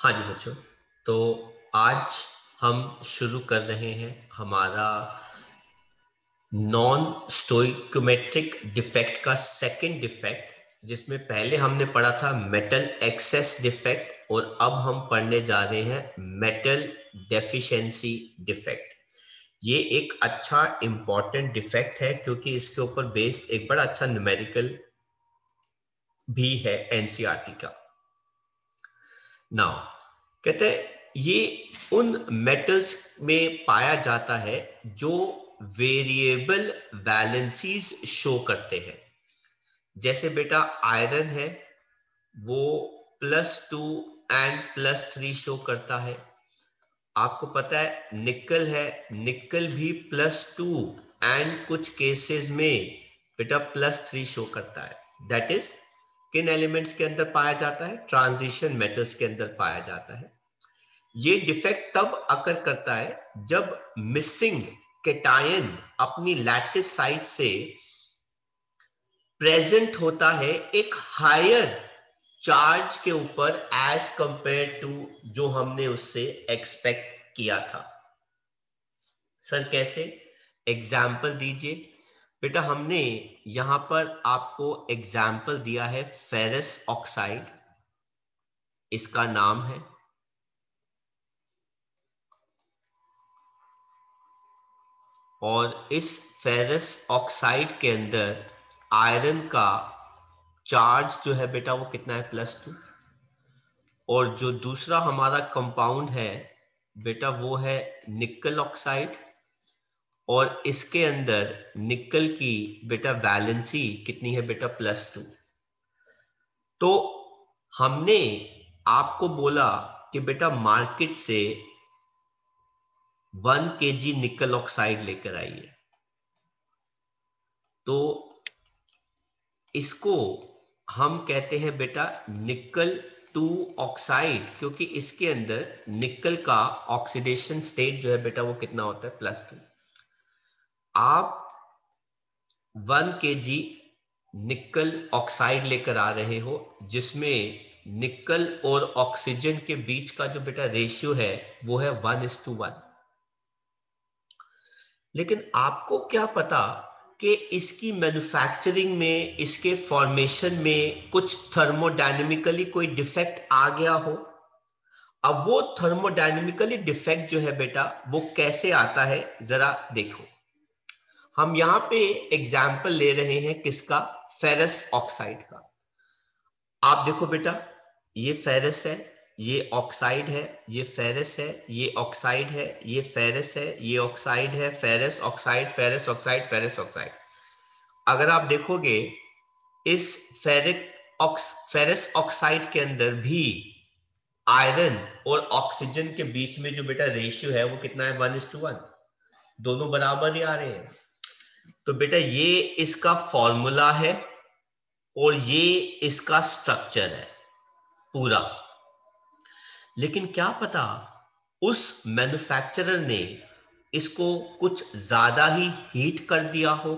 हाँ जी बच्चों, तो आज हम शुरू कर रहे हैं हमारा नॉन स्टोइकोमेट्रिक डिफेक्ट का सेकंड डिफेक्ट, जिसमें पहले हमने पढ़ा था मेटल एक्सेस डिफेक्ट और अब हम पढ़ने जा रहे हैं मेटल डेफिशिएंसी डिफेक्ट। ये एक अच्छा इंपॉर्टेंट डिफेक्ट है क्योंकि इसके ऊपर बेस्ड एक बड़ा अच्छा न्यूमेरिकल भी है एनसीईआरटी का। नाउ कहते हैं ये उन मेटल्स में पाया जाता है जो वेरिएबल वैलेंसीज शो करते हैं। जैसे बेटा आयरन है, वो +2 एंड +3 शो करता है। आपको पता है निकल है, निकल भी +2 एंड कुछ केसेस में बेटा +3 शो करता है। दैट इज किन एलिमेंट्स के अंदर पाया जाता है? ट्रांजिशन मेटल्स के अंदर पाया जाता है। ये डिफेक्ट तब अकर करता है जब मिसिंग केटायन अपनी लैटिस साइट से प्रेजेंट होता है एक हायर चार्ज के ऊपर एज कंपेयर टू जो हमने उससे एक्सपेक्ट किया था। सर कैसे? एग्जाम्पल दीजिए। बेटा हमने यहां पर आपको एग्जाम्पल दिया है फेरस ऑक्साइड, इसका नाम है। और इस फेरस ऑक्साइड के अंदर आयरन का चार्ज जो है बेटा वो कितना है? +2। और जो दूसरा हमारा कंपाउंड है बेटा वो है निकल ऑक्साइड, और इसके अंदर निकल की बेटा वैलेंसी कितनी है बेटा? +2। तो हमने आपको बोला कि बेटा मार्केट से 1 kg निकल ऑक्साइड लेकर आइए। तो इसको हम कहते हैं बेटा निकल 2 ऑक्साइड, क्योंकि इसके अंदर निकल का ऑक्सीडेशन स्टेट जो है बेटा वो कितना होता है? +2। आप 1 kg निकल ऑक्साइड लेकर आ रहे हो जिसमें निकल और ऑक्सीजन के बीच का जो बेटा रेशियो है वो है 1:1। लेकिन आपको क्या पता कि इसकी मैन्युफैक्चरिंग में, इसके फॉर्मेशन में कुछ थर्मोडायनेमिकली कोई डिफेक्ट आ गया हो। अब वो थर्मोडायनेमिकली डिफेक्ट जो है बेटा वो कैसे आता है जरा देखो। हम यहां पे एग्जाम्पल ले रहे हैं किसका? फेरस ऑक्साइड का। आप देखो बेटा, ये फेरस है, ये ऑक्साइड है, ये फेरस है, ये ऑक्साइड है, ये फेरस है, ये ऑक्साइड है, ferrous oxide, ferrous oxide, ferrous oxide. अगर आप देखोगे इस फेरस ऑक्साइड के अंदर भी आयरन और ऑक्सीजन के बीच में जो बेटा रेशियो है वो कितना है? 1:1। दोनों बराबर ही आ रहे हैं। तो बेटा ये इसका फॉर्मूला है और ये इसका स्ट्रक्चर है पूरा। लेकिन क्या पता उस मैन्युफैक्चरर ने इसको कुछ ज्यादा ही हीट कर दिया हो,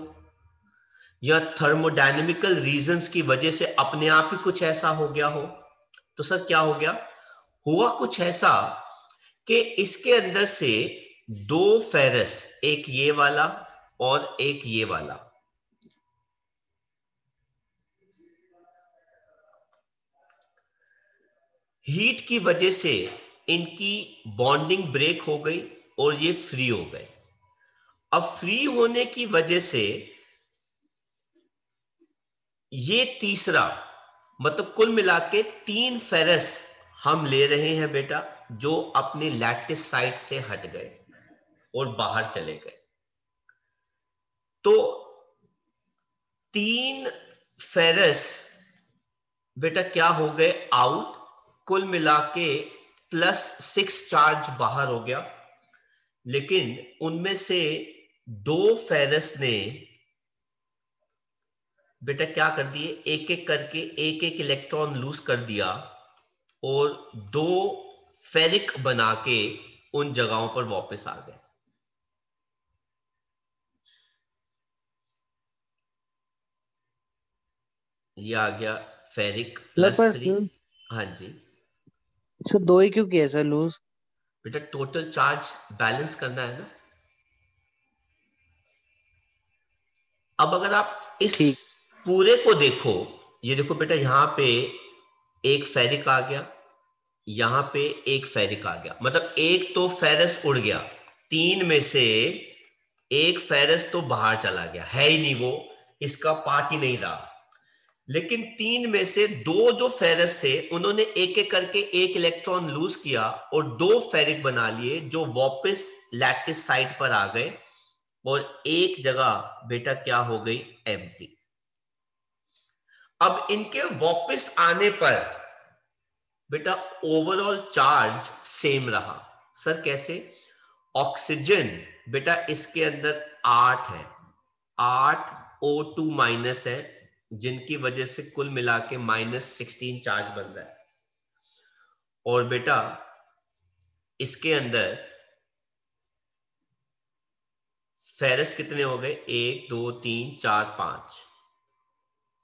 या थर्मोडायनेमिकल रीजंस की वजह से अपने आप ही कुछ ऐसा हो गया हो। तो सर क्या हो गया? हुआ कुछ ऐसा कि इसके अंदर से दो फेरस, एक ये वाला और एक ये वाला, हीट की वजह से इनकी बॉन्डिंग ब्रेक हो गई और ये फ्री हो गए। अब फ्री होने की वजह से ये तीसरा, मतलब कुल मिला के 3 फेरस हम ले रहे हैं बेटा जो अपने लैटिस साइड से हट गए और बाहर चले गए। तो 3 फेरस बेटा क्या हो गए? आउट। कुल मिला के +6 चार्ज बाहर हो गया। लेकिन उनमें से 2 फेरस ने बेटा क्या कर दिए? एक एक करके एक एक इलेक्ट्रॉन लूज कर दिया और 2 फेरिक बना के उन जगहों पर वापस आ गए। ये आ गया फेरिक मतलब पर +3। सर हाँ जी। अच्छा, दो ही क्यों किया सर लूज? बेटा टोटल चार्ज बैलेंस करना है ना। अब अगर आप इस ठीक। पूरे को देखो, ये देखो बेटा, यहां पे एक फेरिक आ गया, यहां पे एक फेरिक आ गया, मतलब एक तो फेरस उड़ गया, तीन में से एक फेरस तो बाहर चला गया, है ही नहीं वो, इसका पार्ट ही नहीं रहा। लेकिन तीन में से दो जो फेरस थे उन्होंने एक एक करके एक इलेक्ट्रॉन लूज किया और दो फेरिक बना लिए जो वापस लैटिस साइड पर आ गए, और एक जगह बेटा क्या हो गई, एम्प्टी। अब इनके वापस आने पर बेटा ओवरऑल चार्ज सेम रहा। सर कैसे? ऑक्सीजन बेटा इसके अंदर 8 है, 8 O2 माइनस है, जिनकी वजह से कुल मिला के -16 चार्ज बन रहा है। और बेटा इसके अंदर फेरस कितने हो गए, 1 2 3 4 5,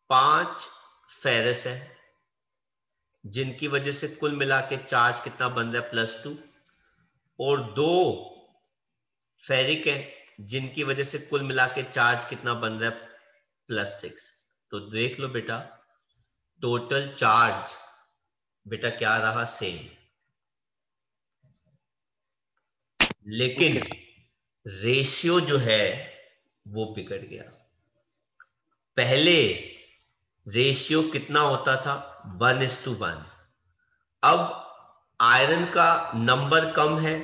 5 फेरस है, जिनकी वजह से कुल मिला के चार्ज कितना बन रहा है, +2। और दो फेरिक है जिनकी वजह से कुल मिला के चार्ज कितना बन रहा है, +6। तो देख लो बेटा, टोटल चार्ज बेटा क्या रहा, सेम। लेकिन ओके सर। रेशियो जो है वो बिगड़ गया। पहले रेशियो कितना होता था, 1:1। अब आयरन का नंबर कम है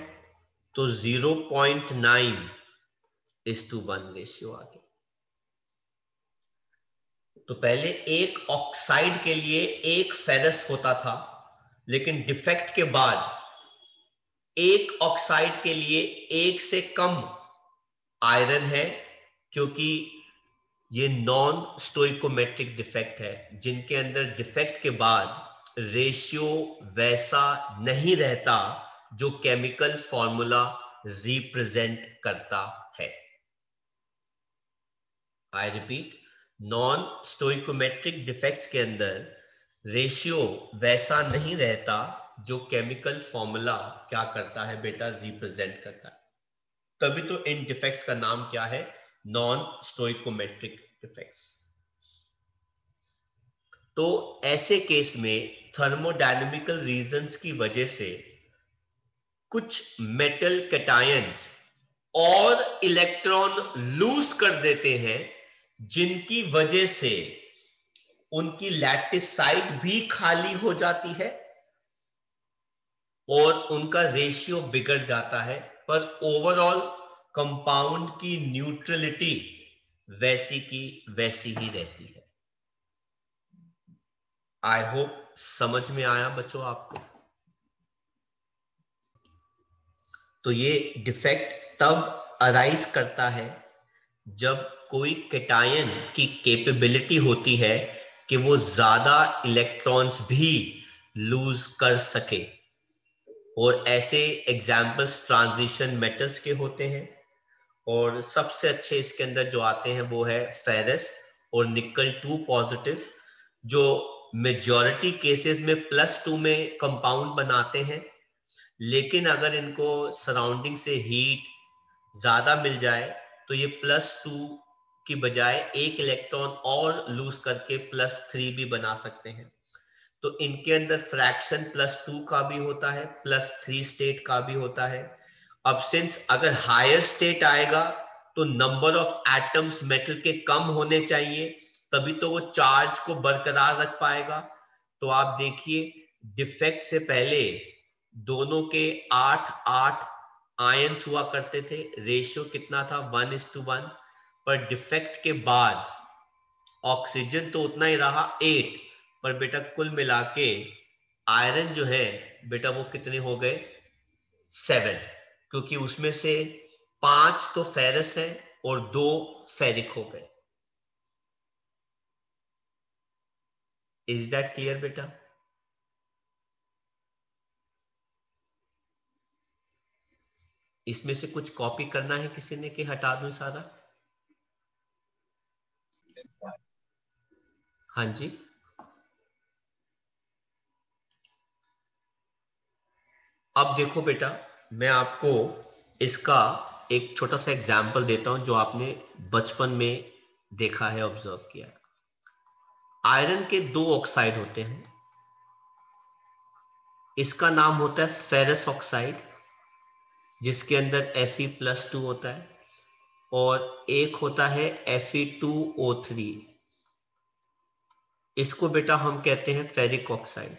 तो 0.9:1 रेशियो आ गया। तो पहले एक ऑक्साइड के लिए एक फेरस होता था, लेकिन डिफेक्ट के बाद एक ऑक्साइड के लिए एक से कम आयरन है, क्योंकि ये नॉन स्टोइकोमेट्रिक डिफेक्ट है, जिनके अंदर डिफेक्ट के बाद रेशियो वैसा नहीं रहता जो केमिकल फॉर्मूला रिप्रेजेंट करता है। I repeat, non stoichiometric defects के अंदर रेशियो वैसा नहीं रहता जो केमिकल फॉर्मूला क्या करता है बेटा, रिप्रेजेंट करता है। तभी तो इन डिफेक्ट्स का नाम क्या है, नॉन स्टोइकोमेट्रिक डिफेक्ट्स। तो ऐसे केस में थर्मोडायनेमिकल रीजंस की वजह से कुछ मेटल कैटायंस और इलेक्ट्रॉन लूज कर देते हैं, जिनकी वजह से उनकी लैटिस साइड भी खाली हो जाती है और उनका रेशियो बिगड़ जाता है, पर ओवरऑल कंपाउंड की न्यूट्रलिटी वैसी की वैसी ही रहती है। आई होप समझ में आया बच्चों आपको। तो ये डिफेक्ट तब अराइज करता है जब कोई कैटायन की कैपेबिलिटी होती है कि वो ज्यादा इलेक्ट्रॉन्स भी लूज कर सके, और ऐसे एग्जाम्पल्स ट्रांजिशन मेटल्स के होते हैं। और सबसे अच्छे इसके अंदर जो आते हैं वो है फेरस और निकल 2 पॉजिटिव, जो मेजॉरिटी केसेस में +2 में कंपाउंड बनाते हैं। लेकिन अगर इनको सराउंडिंग से हीट ज्यादा मिल जाए तो ये +2 की बजाय एक इलेक्ट्रॉन और लूज करके +3 भी बना सकते हैं। तो इनके अंदर फ्रैक्शन +2 का भी होता है, +3 स्टेट का भी होता है। अब सिंस अगर हायर स्टेट आएगा तो नंबर ऑफ एटम्स मेटल के कम होने चाहिए, तभी तो वो चार्ज को बरकरार रख पाएगा। तो आप देखिए, डिफेक्ट से पहले दोनों के 8-8 आयंस हुआ करते थे, रेशियो कितना था, 1:1। पर डिफेक्ट के बाद ऑक्सीजन तो उतना ही रहा 8, पर बेटा कुल मिला के आयरन जो है बेटा वो कितने हो गए, 7, क्योंकि उसमें से 5 तो फेरस है और 2 फेरिक हो गए। इज दैट क्लियर बेटा? इसमें से कुछ कॉपी करना है किसी ने कि हटा दूं सारा? हाँ जी। अब देखो बेटा, मैं आपको इसका एक छोटा सा एग्जाम्पल देता हूं जो आपने बचपन में देखा है, ऑब्जर्व किया है। आयरन के दो ऑक्साइड होते हैं, इसका नाम होता है फेरस ऑक्साइड, जिसके अंदर Fe+2 होता है, और एक होता है Fe2O3, इसको बेटा हम कहते हैं फेरिक ऑक्साइड,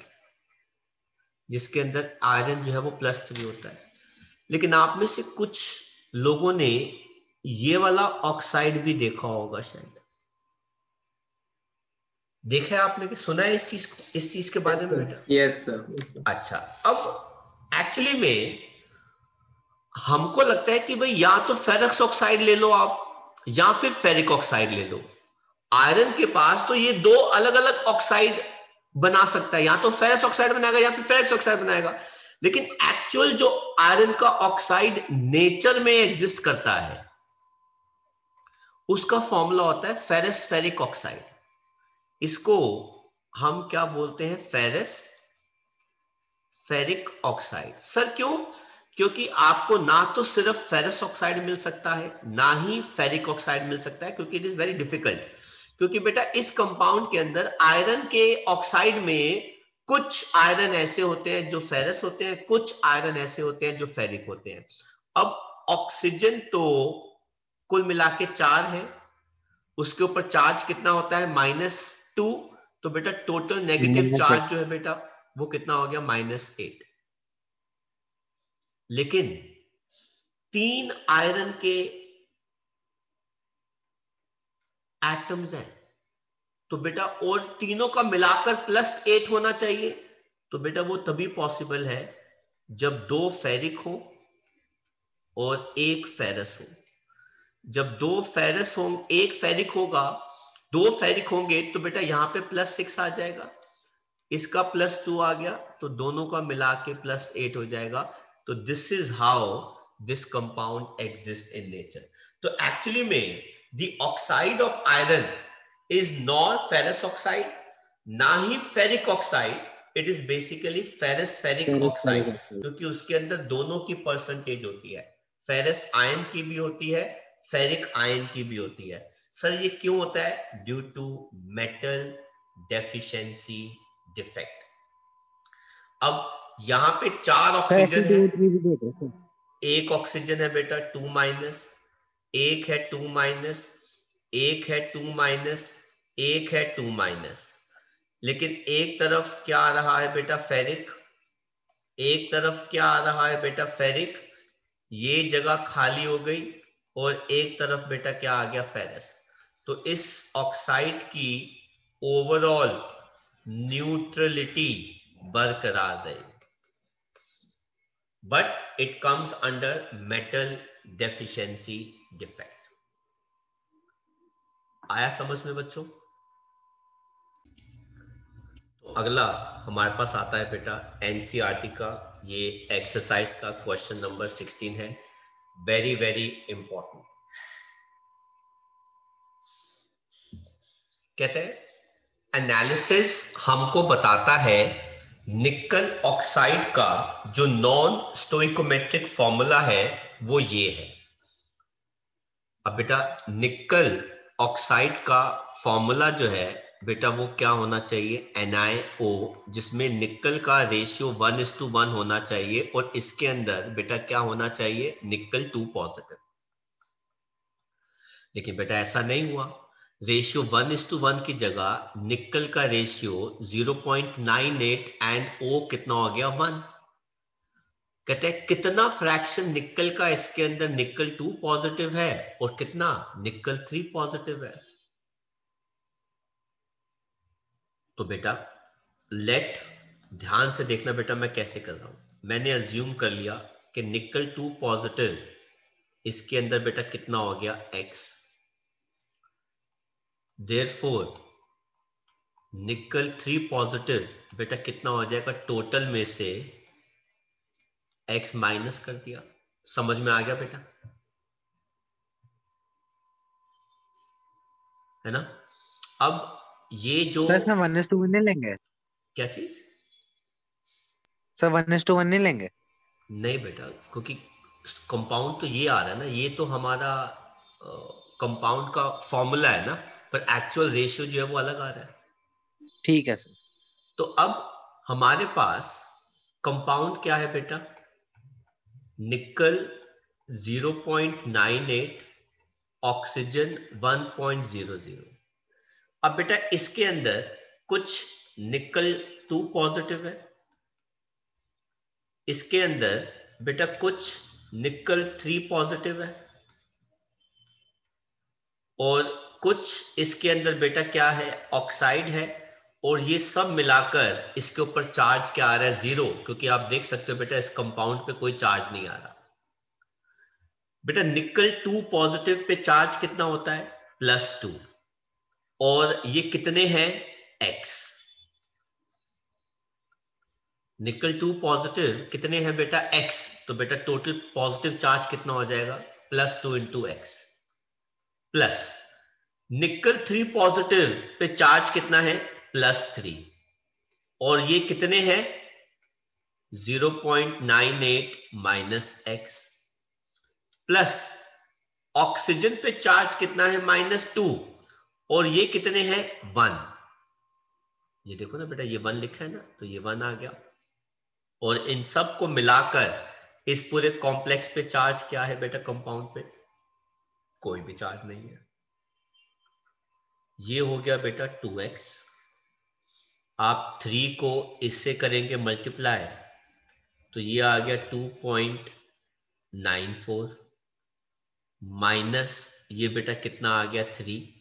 जिसके अंदर आयरन जो है वो +3 होता है। लेकिन आप में से कुछ लोगों ने ये वाला ऑक्साइड भी देखा होगा, शायद देखा है आपने, कि सुना है इस चीज के बारे यस में सर, बेटा? Yes sir. अच्छा, अब एक्चुअली में हमको लगता है कि भाई या तो फेरस ऑक्साइड ले लो आप, या फिर फेरिक ऑक्साइड ले लो। आयरन के पास तो ये दो अलग अलग ऑक्साइड बना सकता है, या तो फेरस ऑक्साइड बनाएगा या फिर फेरिक ऑक्साइड बनाएगा। लेकिन एक्चुअल जो आयरन का ऑक्साइड नेचर में एग्जिस्ट करता है, उसका फॉर्मूला होता है फेरस फेरिक ऑक्साइड। इसको हम क्या बोलते हैं? Ferrous ferric oxide. सर क्यों? क्योंकि आपको ना तो सिर्फ फेरस ऑक्साइड मिल सकता है, ना ही फेरिक ऑक्साइड मिल सकता है, क्योंकि इट इज वेरी डिफिकल्ट। क्योंकि बेटा इस कंपाउंड के अंदर आयरन के ऑक्साइड में कुछ आयरन ऐसे होते हैं जो फेरस होते हैं, कुछ आयरन ऐसे होते हैं जो फेरिक होते हैं। अब ऑक्सीजन तो कुल मिला के 4 है, उसके ऊपर चार्ज कितना होता है? -2। तो बेटा टोटल नेगेटिव -8। चार्ज जो है बेटा वो कितना हो गया? -8। लेकिन 3 आयरन के एटम्स हैं, तो बेटा और तीनों का मिलाकर +8 होना चाहिए। तो बेटा वो तभी पॉसिबल है जब 2 फेरिक हो और 1 फेरस हो। जब 2 फेरस हो, 1 फेरिक होगा, 2 फेरिक होंगे, तो बेटा यहां पे +6 आ जाएगा, इसका +2 आ गया, तो दोनों का मिला के +8 हो जाएगा। तो this is how this compound exist in nature. तो एक्चुअली में the oxide of iron is not ferrous oxide, ना ही ferric oxide, it is basically ferrous ferric oxide, क्योंकि उसके अंदर दोनों की परसेंटेज होती है, फेरस आयन की भी होती है, फेरिक आयन की भी होती है। सर ये क्यों होता है? Due to metal deficiency defect. अब यहां पे 4 सर ऑक्सीजन है, Fe2O3 भी देते हैं सर। एक ऑक्सीजन है बेटा 2-, एक है 2-, एक है 2-, एक है 2-। लेकिन एक तरफ क्या आ रहा है बेटा? फेरिक। एक तरफ क्या आ रहा है बेटा? फेरिक। ये जगह खाली हो गई, और एक तरफ बेटा क्या आ गया? फेरस। तो इस ऑक्साइड की ओवरऑल न्यूट्रलिटी बरकरार रहे, but it comes under metal deficiency defect. आया समझ में बच्चों? तो अगला हमारे पास आता है बेटा एनसीईआरटी का ये एक्सरसाइज का क्वेश्चन नंबर 16 है, वेरी वेरी इंपॉर्टेंट। कहते हैं एनालिसिस हमको बताता है निकल ऑक्साइड का जो नॉन स्टोइकोमेट्रिक फॉर्मूला है वो ये है। अब बेटा निकल ऑक्साइड का फॉर्मूला जो है बेटा वो क्या होना चाहिए? NiO, जिसमें निकल का रेशियो 1:1 होना चाहिए, और इसके अंदर बेटा क्या होना चाहिए? निकल 2 पॉजिटिव। लेकिन बेटा ऐसा नहीं हुआ, रेशियो 1:1 की जगह निकल का रेशियो 0.98 एंड O कितना हो गया? 1। कहते हैं कितना फ्रैक्शन निकल का इसके अंदर निकल 2 पॉजिटिव है, और कितना निकल 3 पॉजिटिव है। तो बेटा लेट ध्यान से देखना बेटा, मैं कैसे कर रहा हूं। मैंने अज्यूम कर लिया कि निकल 2 पॉजिटिव इसके अंदर बेटा कितना हो गया? X। देयरफॉर निकल 3 पॉजिटिव बेटा कितना हो जाएगा? टोटल में से X माइनस कर दिया। समझ में आ गया बेटा? है ना? अब ये जो सर इसमें 1:1 नहीं लेंगे? क्या चीज? सर 1:1 नहीं लेंगे? नहीं बेटा, क्योंकि कंपाउंड तो ये आ रहा है ना, ये तो हमारा कंपाउंड का फॉर्मूला है ना, पर एक्चुअल रेशियो जो है वो अलग आ रहा है। ठीक है सर। तो अब हमारे पास कंपाउंड क्या है बेटा, निकल 0.98, ऑक्सीजन 1.00। अब बेटा इसके अंदर कुछ निकल 2 पॉजिटिव है, इसके अंदर बेटा कुछ निकल 3 पॉजिटिव है, और कुछ इसके अंदर बेटा क्या है, ऑक्साइड है, और ये सब मिलाकर इसके ऊपर चार्ज क्या आ रहा है, 0, क्योंकि आप देख सकते हो बेटा इस कंपाउंड पे कोई चार्ज नहीं आ रहा। बेटा निकल 2 पॉजिटिव पे चार्ज कितना होता है, +2, और ये कितने हैं, x। निकल 2 पॉजिटिव कितने हैं बेटा, x, तो बेटा टोटल पॉजिटिव चार्ज कितना हो जाएगा, +2 × x, प्लस निकल 3 पॉजिटिव पे चार्ज कितना है, +3, और ये कितने हैं, 0.98 - x, प्लस ऑक्सीजन पे चार्ज कितना है, -2, और ये कितने हैं, 1। ये देखो ना बेटा, ये 1 लिखा है ना, तो ये 1 आ गया, और इन सब को मिलाकर इस पूरे कॉम्प्लेक्स पे चार्ज क्या है बेटा, कंपाउंड पे कोई भी चार्ज नहीं है। ये हो गया बेटा 2x। आप 3 को इससे करेंगे मल्टीप्लाई, तो ये आ गया 2.94, माइनस ये बेटा कितना आ गया, 3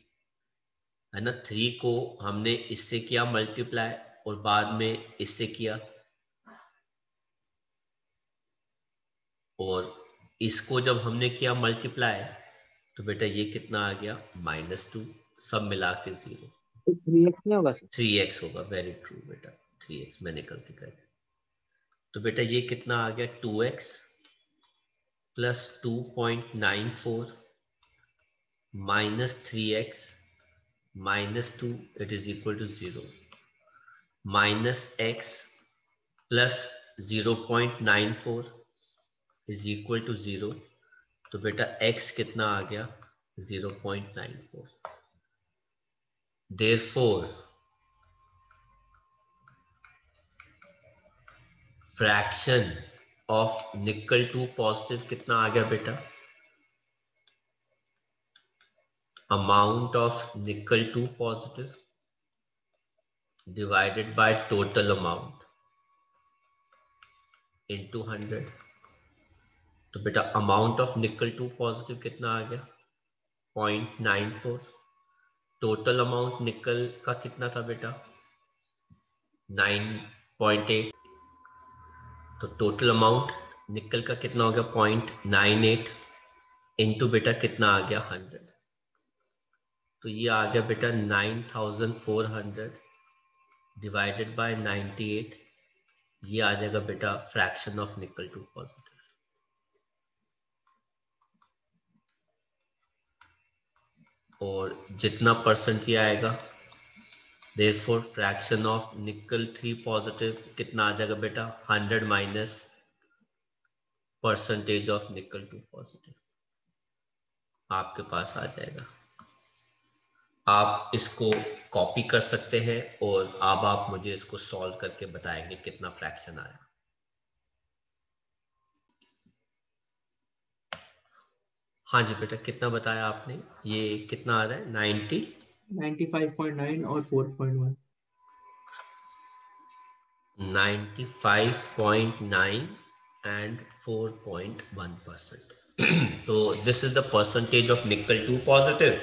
है ना। 3 को हमने इससे किया मल्टीप्लाई, और बाद में इससे किया, और इसको जब हमने किया मल्टीप्लाई, तो बेटा ये कितना आ गया, -2, सब मिला के 0। तो 3x नहीं होगा सर? 3x होगा, वेरी ट्रू बेटा, 3x मैंने गलती कर दी। तो बेटा ये कितना आ गया, 2x plus 2.94 -3x -2, it is equal to 0, -x plus 0.94 is equal to 0। तो बेटा x कितना आ गया, 0.94। देयरफॉर फ्रैक्शन ऑफ निकल 2 पॉजिटिव कितना आ गया बेटा, अमाउंट ऑफ निकल 2 positive divided by total amount into 100। तो बेटा अमाउंट ऑफ निकल 2 पॉजिटिव कितना आ गया, 0.94। टोटल अमाउंट निकल का कितना था बेटा, 9.8। तो टोटल अमाउंट निकल का कितना हो गया, 0.98, इनटू बेटा कितना आ गया, 100। तो ये आ गया बेटा 9400 डिवाइडेड बाय 98, ये आ जाएगा बेटा फ्रैक्शन ऑफ निकल 2 पॉजिटिव। और जितना परसेंट ये आएगा, देयरफॉर फ्रैक्शन ऑफ निकल 3 पॉजिटिव कितना आ जाएगा बेटा, 100 माइनस परसेंटेज ऑफ निकल 2 पॉजिटिव आपके पास आ जाएगा। आप इसको कॉपी कर सकते हैं, और अब आप मुझे इसको सॉल्व करके बताएंगे कितना फ्रैक्शन आया। हाँ जी बेटा, कितना बताया आपने, ये कितना आ रहा है, 95.9 और 4.1। 95.9 and 4.1%। तो this is the percentage of निकल 2 पॉजिटिव,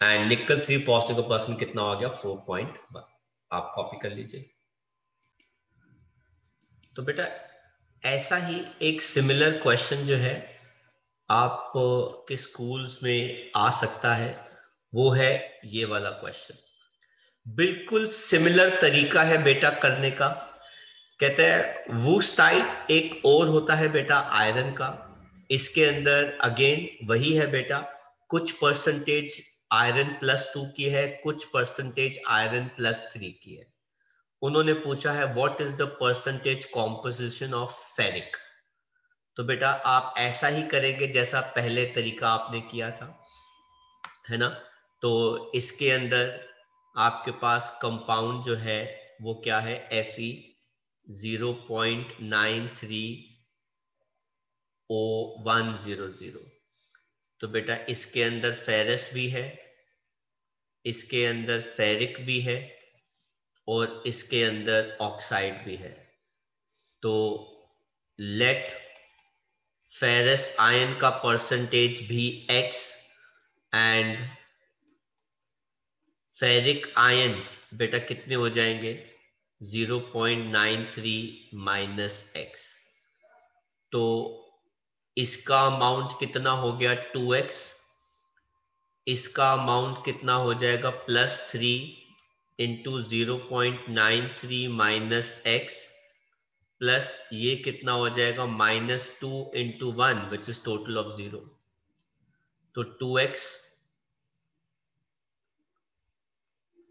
एंड निकल 3 पॉजिटिव का परसेंट कितना हो गया, 4.1। आप कॉपी कर लीजिए। तो बेटा ऐसा ही एक सिमिलर क्वेश्चन जो है आप के स्कूल्स में आ सकता है, वो है ये वाला क्वेश्चन। बिल्कुल सिमिलर तरीका है बेटा करने का। कहते हैं वूस टाइप एक और होता है बेटा आयरन का, इसके अंदर अगेन वही है बेटा, कुछ परसेंटेज आयरन +2 की है, कुछ परसेंटेज आयरन +3 की है। उन्होंने पूछा है what is the percentage composition of ferric. तो बेटा आप ऐसा ही करेंगे जैसा पहले तरीका आपने किया था, है ना। तो इसके अंदर आपके पास कंपाउंड जो है वो क्या है, Fe 0.93O100। तो बेटा इसके अंदर फेरस भी है, इसके अंदर फेरिक भी है और इसके अंदर ऑक्साइड भी है। तो लेट फेरस आयन का परसेंटेज भी X एंड फेरिक आयंस बेटा कितने हो जाएंगे, 0.93 माइनस X। तो इसका अमाउंट कितना हो गया 2X, इसका अमाउंट कितना हो जाएगा +3 इंटू 0.93 माइनस X प्लस ये कितना हो जाएगा -2 into 1 which is total of 0। तो 2X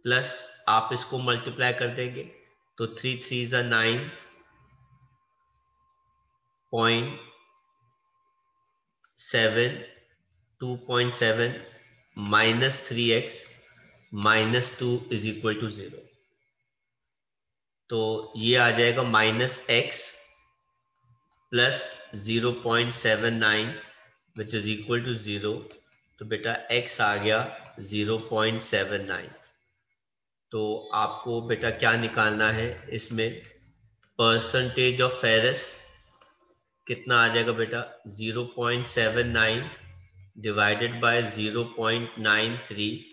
प्लस आप इसको मल्टीप्लाई कर देंगे तो 3 3 ज़ा 9.7 2.7 minus 3X -2 is equal to 0। तो ये आ जाएगा -X plus 0.79 which is equal to 0। तो बेटा X आ गया 0.79। तो आपको बेटा क्या निकालना है इसमें, परसेंटेज ऑफ फेरस कितना आ जाएगा बेटा 0.79 डिवाइडेड बाय 0.93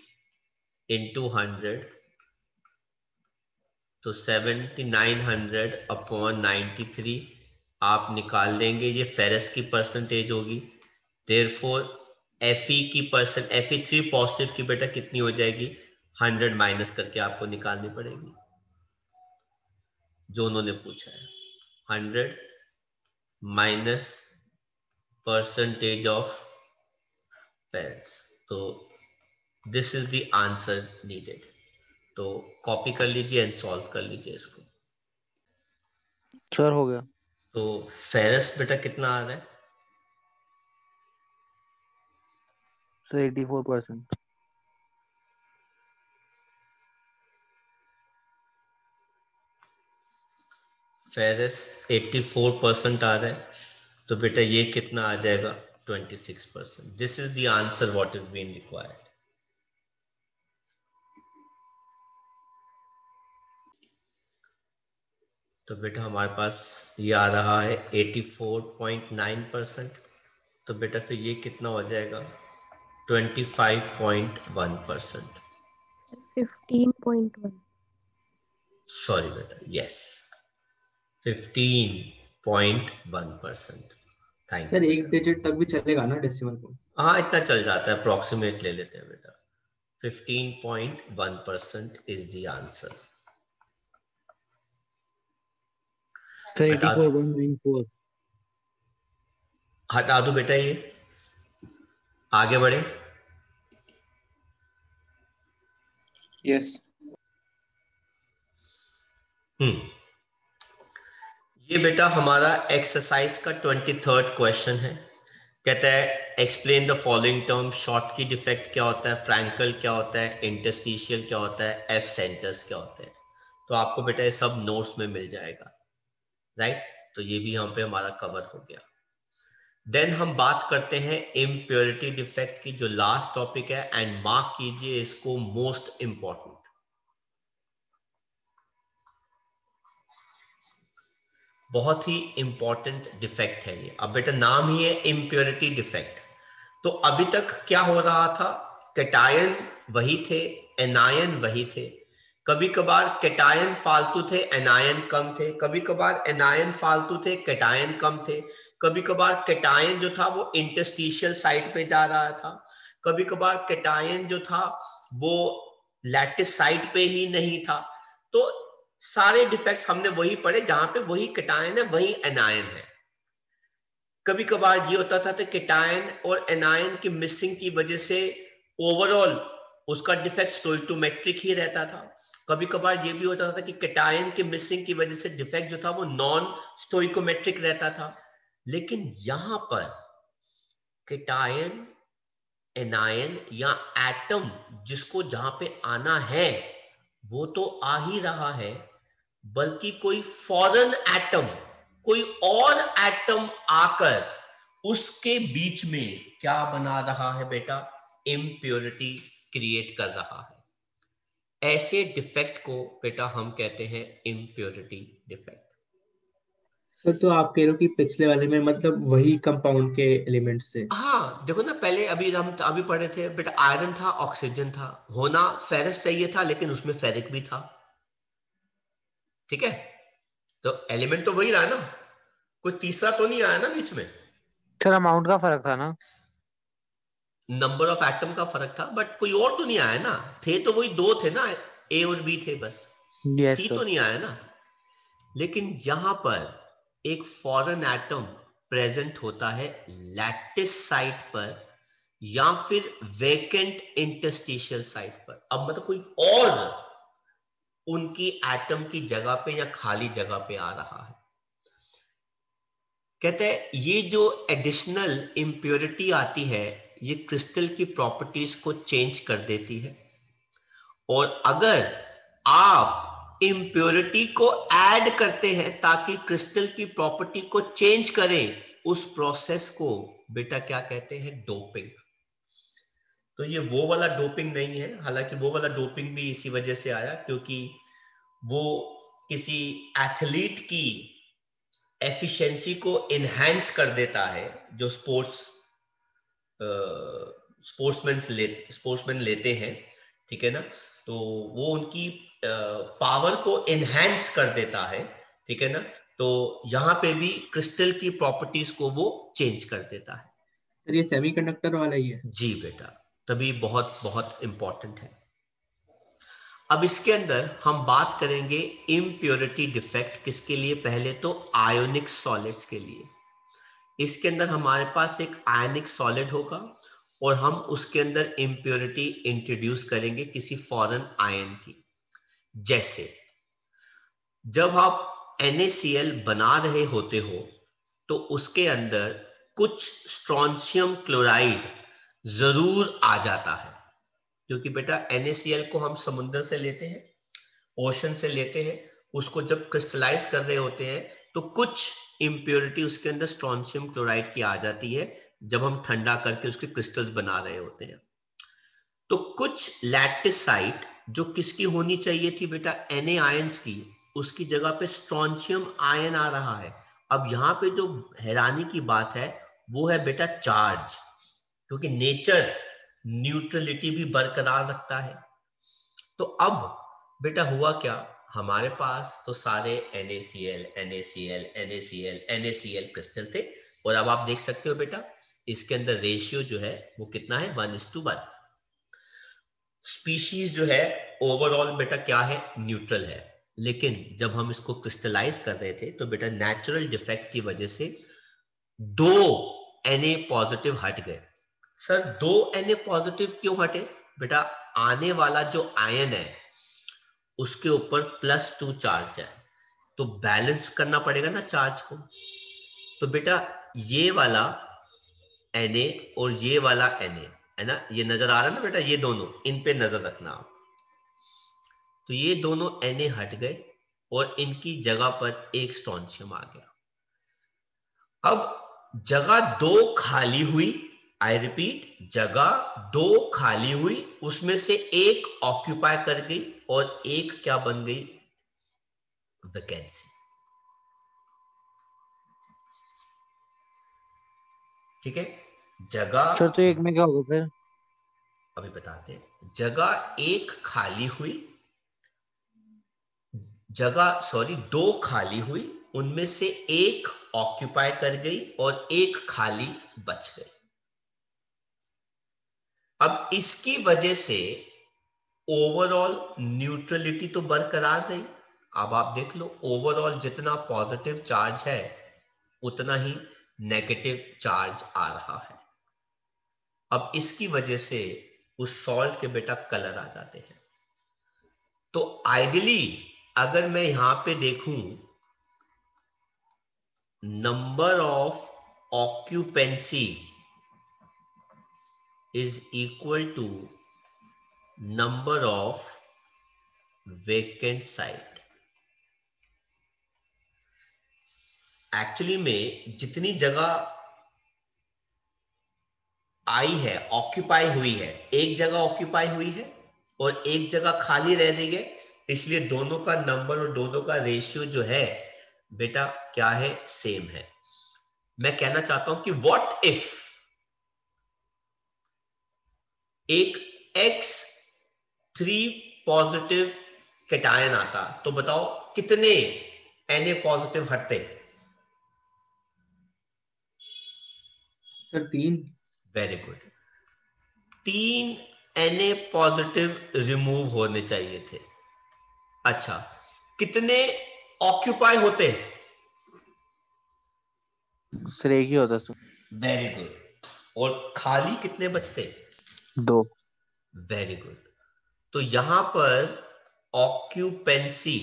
इंटू 100। तो 7900 अपॉन 93 आप निकाल लेंगे, ये फेरस की परसेंटेज होगी। देयरफॉर Fe3 पॉजिटिव की बेटा कितनी हो जाएगी, 100 माइनस करके आपको निकालनी पड़ेगी जो उन्होंने पूछा है, 100 माइनस परसेंटेज ऑफ फेरस। तो this is the answer needed. तो कॉपी कर लीजिए एंड सॉल्व कर लीजिए इसको। सर हो गया। तो फेरस बेटा कितना आ रहा है, सर 84%। फेरस 84% आ रहा है। तो बेटा ये कितना आ जाएगा 26%। This is the answer what is being required. तो बेटा हमारे पास ये आ रहा है 84.9%। तो बेटा फिर ये कितना हो जाएगा 25.1%। 15.1। सॉरी बेटा, यस 15.1%। थैंक सर यू एक बेटा। डिजिट तक भी चलेगा ना डेसिमल को? हाँ इतना चल जाता है, अप्रोक्सीमेट ले लेते हैं बेटा। 15.1% इज द आंसर। सर हटा दो, 84.94। हटा दो बेटा, ये आगे बढ़े। यस। ये बेटा हमारा एक्सरसाइज का 23rd क्वेश्चन है। कहता है explain the following term, short की डिफेक्ट क्या होता है, फ्रैंकल क्या होता है, इंटरस्टिशियल क्या होता है, एफ सेंटर्स क्या होते हैं। तो आपको बेटा ये सब नोट्स में मिल जाएगा, राइट। तो ये भी यहाँ पे हमारा कवर हो गया। देन हम बात करते हैं इम्प्योरिटी डिफेक्ट की, जो लास्ट टॉपिक है, एंड मार्क कीजिए इसको मोस्ट इंपॉर्टेंट। बहुत ही इंपॉर्टेंट डिफेक्ट है ये। अब बेटा नाम ही है इम्प्योरिटी डिफेक्ट। तो अभी तक क्या हो रहा था, कैटायन वही थे, एनायन वही थे। कभी कभार कैटायन फालतू थे, एनायन कम थे। कभी कभार एनायन फालतू थे, कैटायन कम थे। कभी कभार कैटायन जो था वो इंटरस्टिशियल साइट पे जा रहा था। कभी कभार कैटायन जो था वो लैटिस साइट पे ही नहीं था। तो सारे डिफेक्ट्स हमने वही पढ़े जहां पे वही कैटायन है वही एनायन है। कभी कभार ये होता था कि कैटायन और एनायन की मिसिंग की वजह से ओवरऑल उसका डिफेक्ट स्टोइकोमेट्रिक ही रहता था। कभी कभार ये भी होता था कि कैटायन के मिसिंग की वजह से डिफेक्ट जो था वो नॉन स्टोइकोमेट्रिक रहता था। लेकिन यहां पर केटायन, एनायन या एटम जिसको जहां पे आना है वो तो आ ही रहा है, बल्कि कोई फॉरेन एटम, कोई और एटम आकर उसके बीच में क्या बना रहा है बेटा? इम्प्योरिटी क्रिएट कर रहा है। ऐसे डिफेक्ट को बेटा हम कहते हैं इम्प्योरिटी डिफेक्ट। तो आप कह रहे हो कि पिछले वाले में मतलब वही कंपाउंड के एलिमेंट्स थे। हाँ देखो ना, पहले अभी हम अभी पढ़े थे बेटा, आयरन था, ऑक्सीजन था, होना फेरस चाहिए था लेकिन उसमें फेरिक भी था। ठीक है, तो एलिमेंट तो वही रहा ना, कोई तीसरा तो नहीं आया ना बीच में। सर अमाउंट का फर्क था ना। नंबर ऑफ एटम का फर्क था, बट कोई और तो नहीं आया ना। थे तो वही दो थे ना, ए और बी थे बस, यस सी सर। तो नहीं आया ना। लेकिन यहां पर एक फॉरेन एटम प्रेजेंट होता है लैटिस साइट पर या फिर वेकेंट इंटरस्टिशियल साइट पर। अब मतलब कोई और उनकी एटम की जगह पे या खाली जगह पे आ रहा है। कहते हैं ये जो एडिशनल इंप्योरिटी आती है ये क्रिस्टल की प्रॉपर्टीज को चेंज कर देती है, और अगर आप इंप्योरिटी को ऐड करते हैं ताकि क्रिस्टल की प्रॉपर्टी को चेंज करें, उस प्रोसेस को बेटा क्या कहते हैं? डोपिंग। तो ये वो वाला डोपिंग नहीं है, हालांकि वो वाला डोपिंग भी इसी वजह से आया क्योंकि वो किसी एथलीट की एफिशिएंसी को इनहैंस कर देता है, जो स्पोर्ट्समैन लेते हैं। ठीक है ना, तो वो उनकी पावर को इनहैंस कर देता है। ठीक है ना, तो यहां पे भी क्रिस्टल की प्रॉपर्टीज को वो चेंज कर देता है। सर ये सेमीकंडक्टर वाला ही है। जी बेटा, तभी बहुत बहुत इंपॉर्टेंट है। अब इसके अंदर हम बात करेंगे इम्प्योरिटी डिफेक्ट किसके लिए? पहले तो आयोनिक सॉलिड्स के लिए। इसके अंदर हमारे पास एक आयनिक सॉलिड होगा और हम उसके अंदर इम्प्योरिटी इंट्रोड्यूस करेंगे किसी फॉरेन आयन की। जैसे जब आप NaCl बना रहे होते हो तो उसके अंदर कुछ स्ट्रोंशियम क्लोराइड जरूर आ जाता है, क्योंकि बेटा NaCl को हम समुद्र से लेते हैं, ओशन से लेते हैं। उसको जब क्रिस्टलाइज कर रहे होते हैं तो कुछ इंप्योरिटी उसके अंदर स्ट्रोंशियम क्लोराइड की आ जाती है जब हम ठंडा करके उसके क्रिस्टल्स बना रहे होते हैं। तो कुछ लैटिसाइट जो किसकी होनी चाहिए थी बेटा? Na आयंस की, उसकी जगह पे स्ट्रोंशियम आयन आ रहा है। अब यहां पे जो हैरानी की बात है वो है बेटा चार्ज, क्योंकि नेचर न्यूट्रलिटी भी बरकरार रखता है। तो अब बेटा हुआ क्या, हमारे पास तो सारे NaCl NaCl NaCl NaCl crystal थे, और अब आप देख सकते हो बेटा इसके अंदर रेशियो जो है वो कितना है? 1:1। स्पीशीज जो है ओवरऑल बेटा क्या है? न्यूट्रल है। लेकिन जब हम इसको क्रिस्टलाइज कर रहे थे तो बेटा नेचुरल डिफेक्ट की वजह से 2 Na पॉजिटिव हट गए। सर 2 Na पॉजिटिव क्यों हटे? बेटा आने वाला जो आयन है उसके ऊपर +2 चार्ज है, तो बैलेंस करना पड़ेगा ना चार्ज को। तो बेटा ये वाला Na और ये वाला Na है ना, ये नजर आ रहा है ना बेटा, ये दोनों, इन पे नजर रखना आप। तो ये दोनों Na हट गए और इनकी जगह पर एक स्ट्रोंशियम आ गया। अब जगह 2 खाली हुई, आई रिपीट, जगह 2 खाली हुई, उसमें से एक ऑक्यूपाई कर गई और एक क्या बन गई? वैकेंसी। ठीक है, जगह, सर तो एक में क्या होगा फिर? अभी बताते हैं। जगह एक खाली हुई, जगह सॉरी 2 खाली हुई, उनमें से एक ऑक्यूपाई कर गई और एक खाली बच गई। अब इसकी वजह से ओवरऑल न्यूट्रलिटी तो बरकरार रही। अब आप देख लो ओवरऑल जितना पॉजिटिव चार्ज है उतना ही नेगेटिव चार्ज आ रहा है। अब इसकी वजह से उस सॉल्ट के बेटा कलर आ जाते हैं। तो आइडियली अगर मैं यहां पे देखूं number of occupancy is equal to number of vacant site। Actually में जितनी जगह आई है, ऑक्यूपाई हुई है, एक जगह ऑक्यूपाई हुई है और एक जगह खाली रह रही है, इसलिए दोनों का नंबर और दोनों का रेशियो जो है बेटा क्या है, सेम है। मैं कहना चाहता हूं कि व्हाट इफ एक X3 पॉजिटिव कैटायन आता, तो बताओ कितने Na पॉजिटिव हटते? Sir 3। Very good, 3 Na positive remove होने चाहिए थे। अच्छा, कितने ऑक्यूपाई होते? सर एक ही होता सर। वेरी गुड, और खाली कितने बचते? 2। Very good. तो यहां पर ऑक्यूपेंसी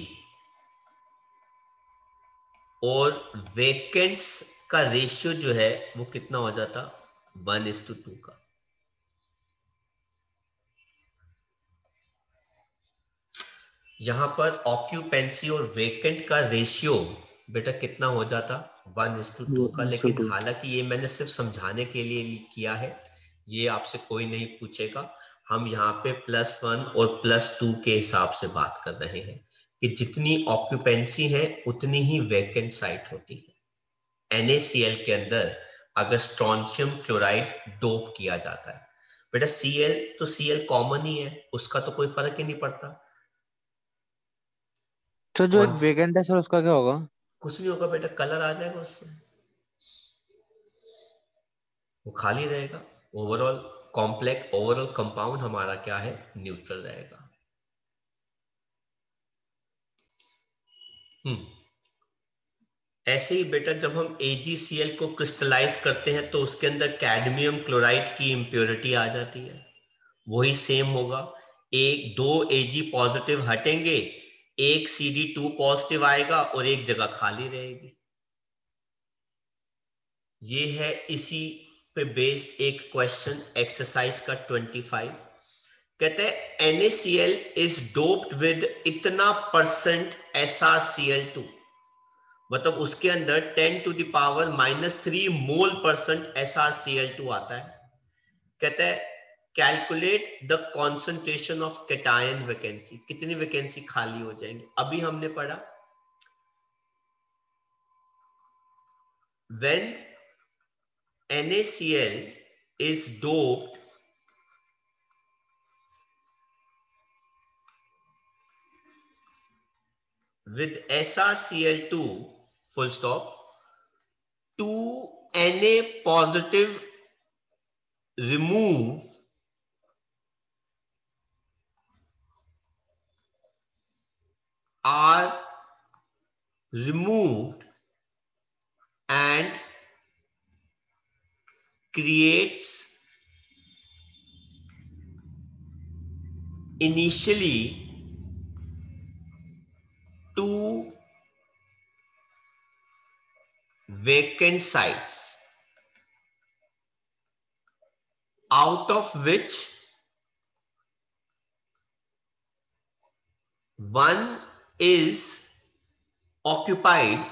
और वेकेंट्स का रेशियो जो है वो कितना हो जाता? 1:2 का। यहां पर ऑक्यूपेंसी और वेकेंट का रेशियो बेटा कितना हो जाता? 1:2 का। लेकिन हालांकि ये मैंने सिर्फ समझाने के लिए किया है, ये आपसे कोई नहीं पूछेगा। हम यहाँ पे +1 और +2 के हिसाब से बात कर रहे हैं कि जितनी ऑक्यूपेंसी है उतनी ही वेकेंट साइट होती है। NaCl के अंदर अगर स्ट्रोंशियम क्लोराइड डोप किया जाता है बेटा, Cl तो Cl कॉमन ही है, उसका तो कोई फर्क ही नहीं पड़ता। तो जो एक वेकेंट है सर उसका क्या होगा? कुछ नहीं होगा बेटा, कलर आ जाएगा उससे, वो खाली रहेगा। ओवरऑल कॉम्प्लेक्स, ओवरऑल कंपाउंड हमारा क्या है, न्यूट्रल रहेगा। ऐसे ही बेटा जब हम AgCl को क्रिस्टलाइज करते हैं तो उसके अंदर कैडमियम क्लोराइड की इंप्योरिटी आ जाती है। वही सेम होगा, एक 2 Ag पॉजिटिव हटेंगे, एक CD2 पॉजिटिव आएगा और एक जगह खाली रहेगी। ये है इसी पे बेस्ड एक क्वेश्चन एक्सरसाइज का 25। कहते हैं NaCl इज डोप्ड विद इतना परसेंट SrCl2, मतलब उसके अंदर 10⁻³ मोल परसेंट SrCl2 आता है। कहता है calculate the concentration of cation vacancy, कितनी वैकेंसी खाली हो जाएंगी। अभी हमने पढ़ा when NaCl is doped with SrCl2 full stop, 2 Na positive remove are removed and creates initially 2 vacant sites, out of which one is occupied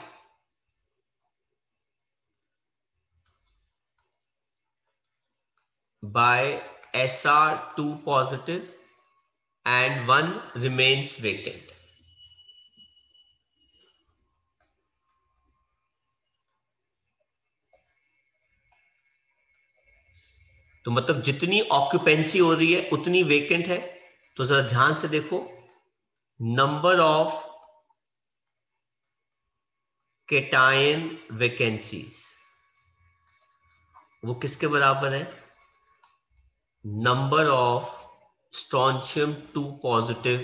by Sr2 positive and one remains vacant। तो मतलब जितनी occupancy हो रही है उतनी vacant है। तो जरा ध्यान से देखो, नंबर ऑफ कैटायन वैकेंसीज वो किसके बराबर है? Number of strontium 2 positive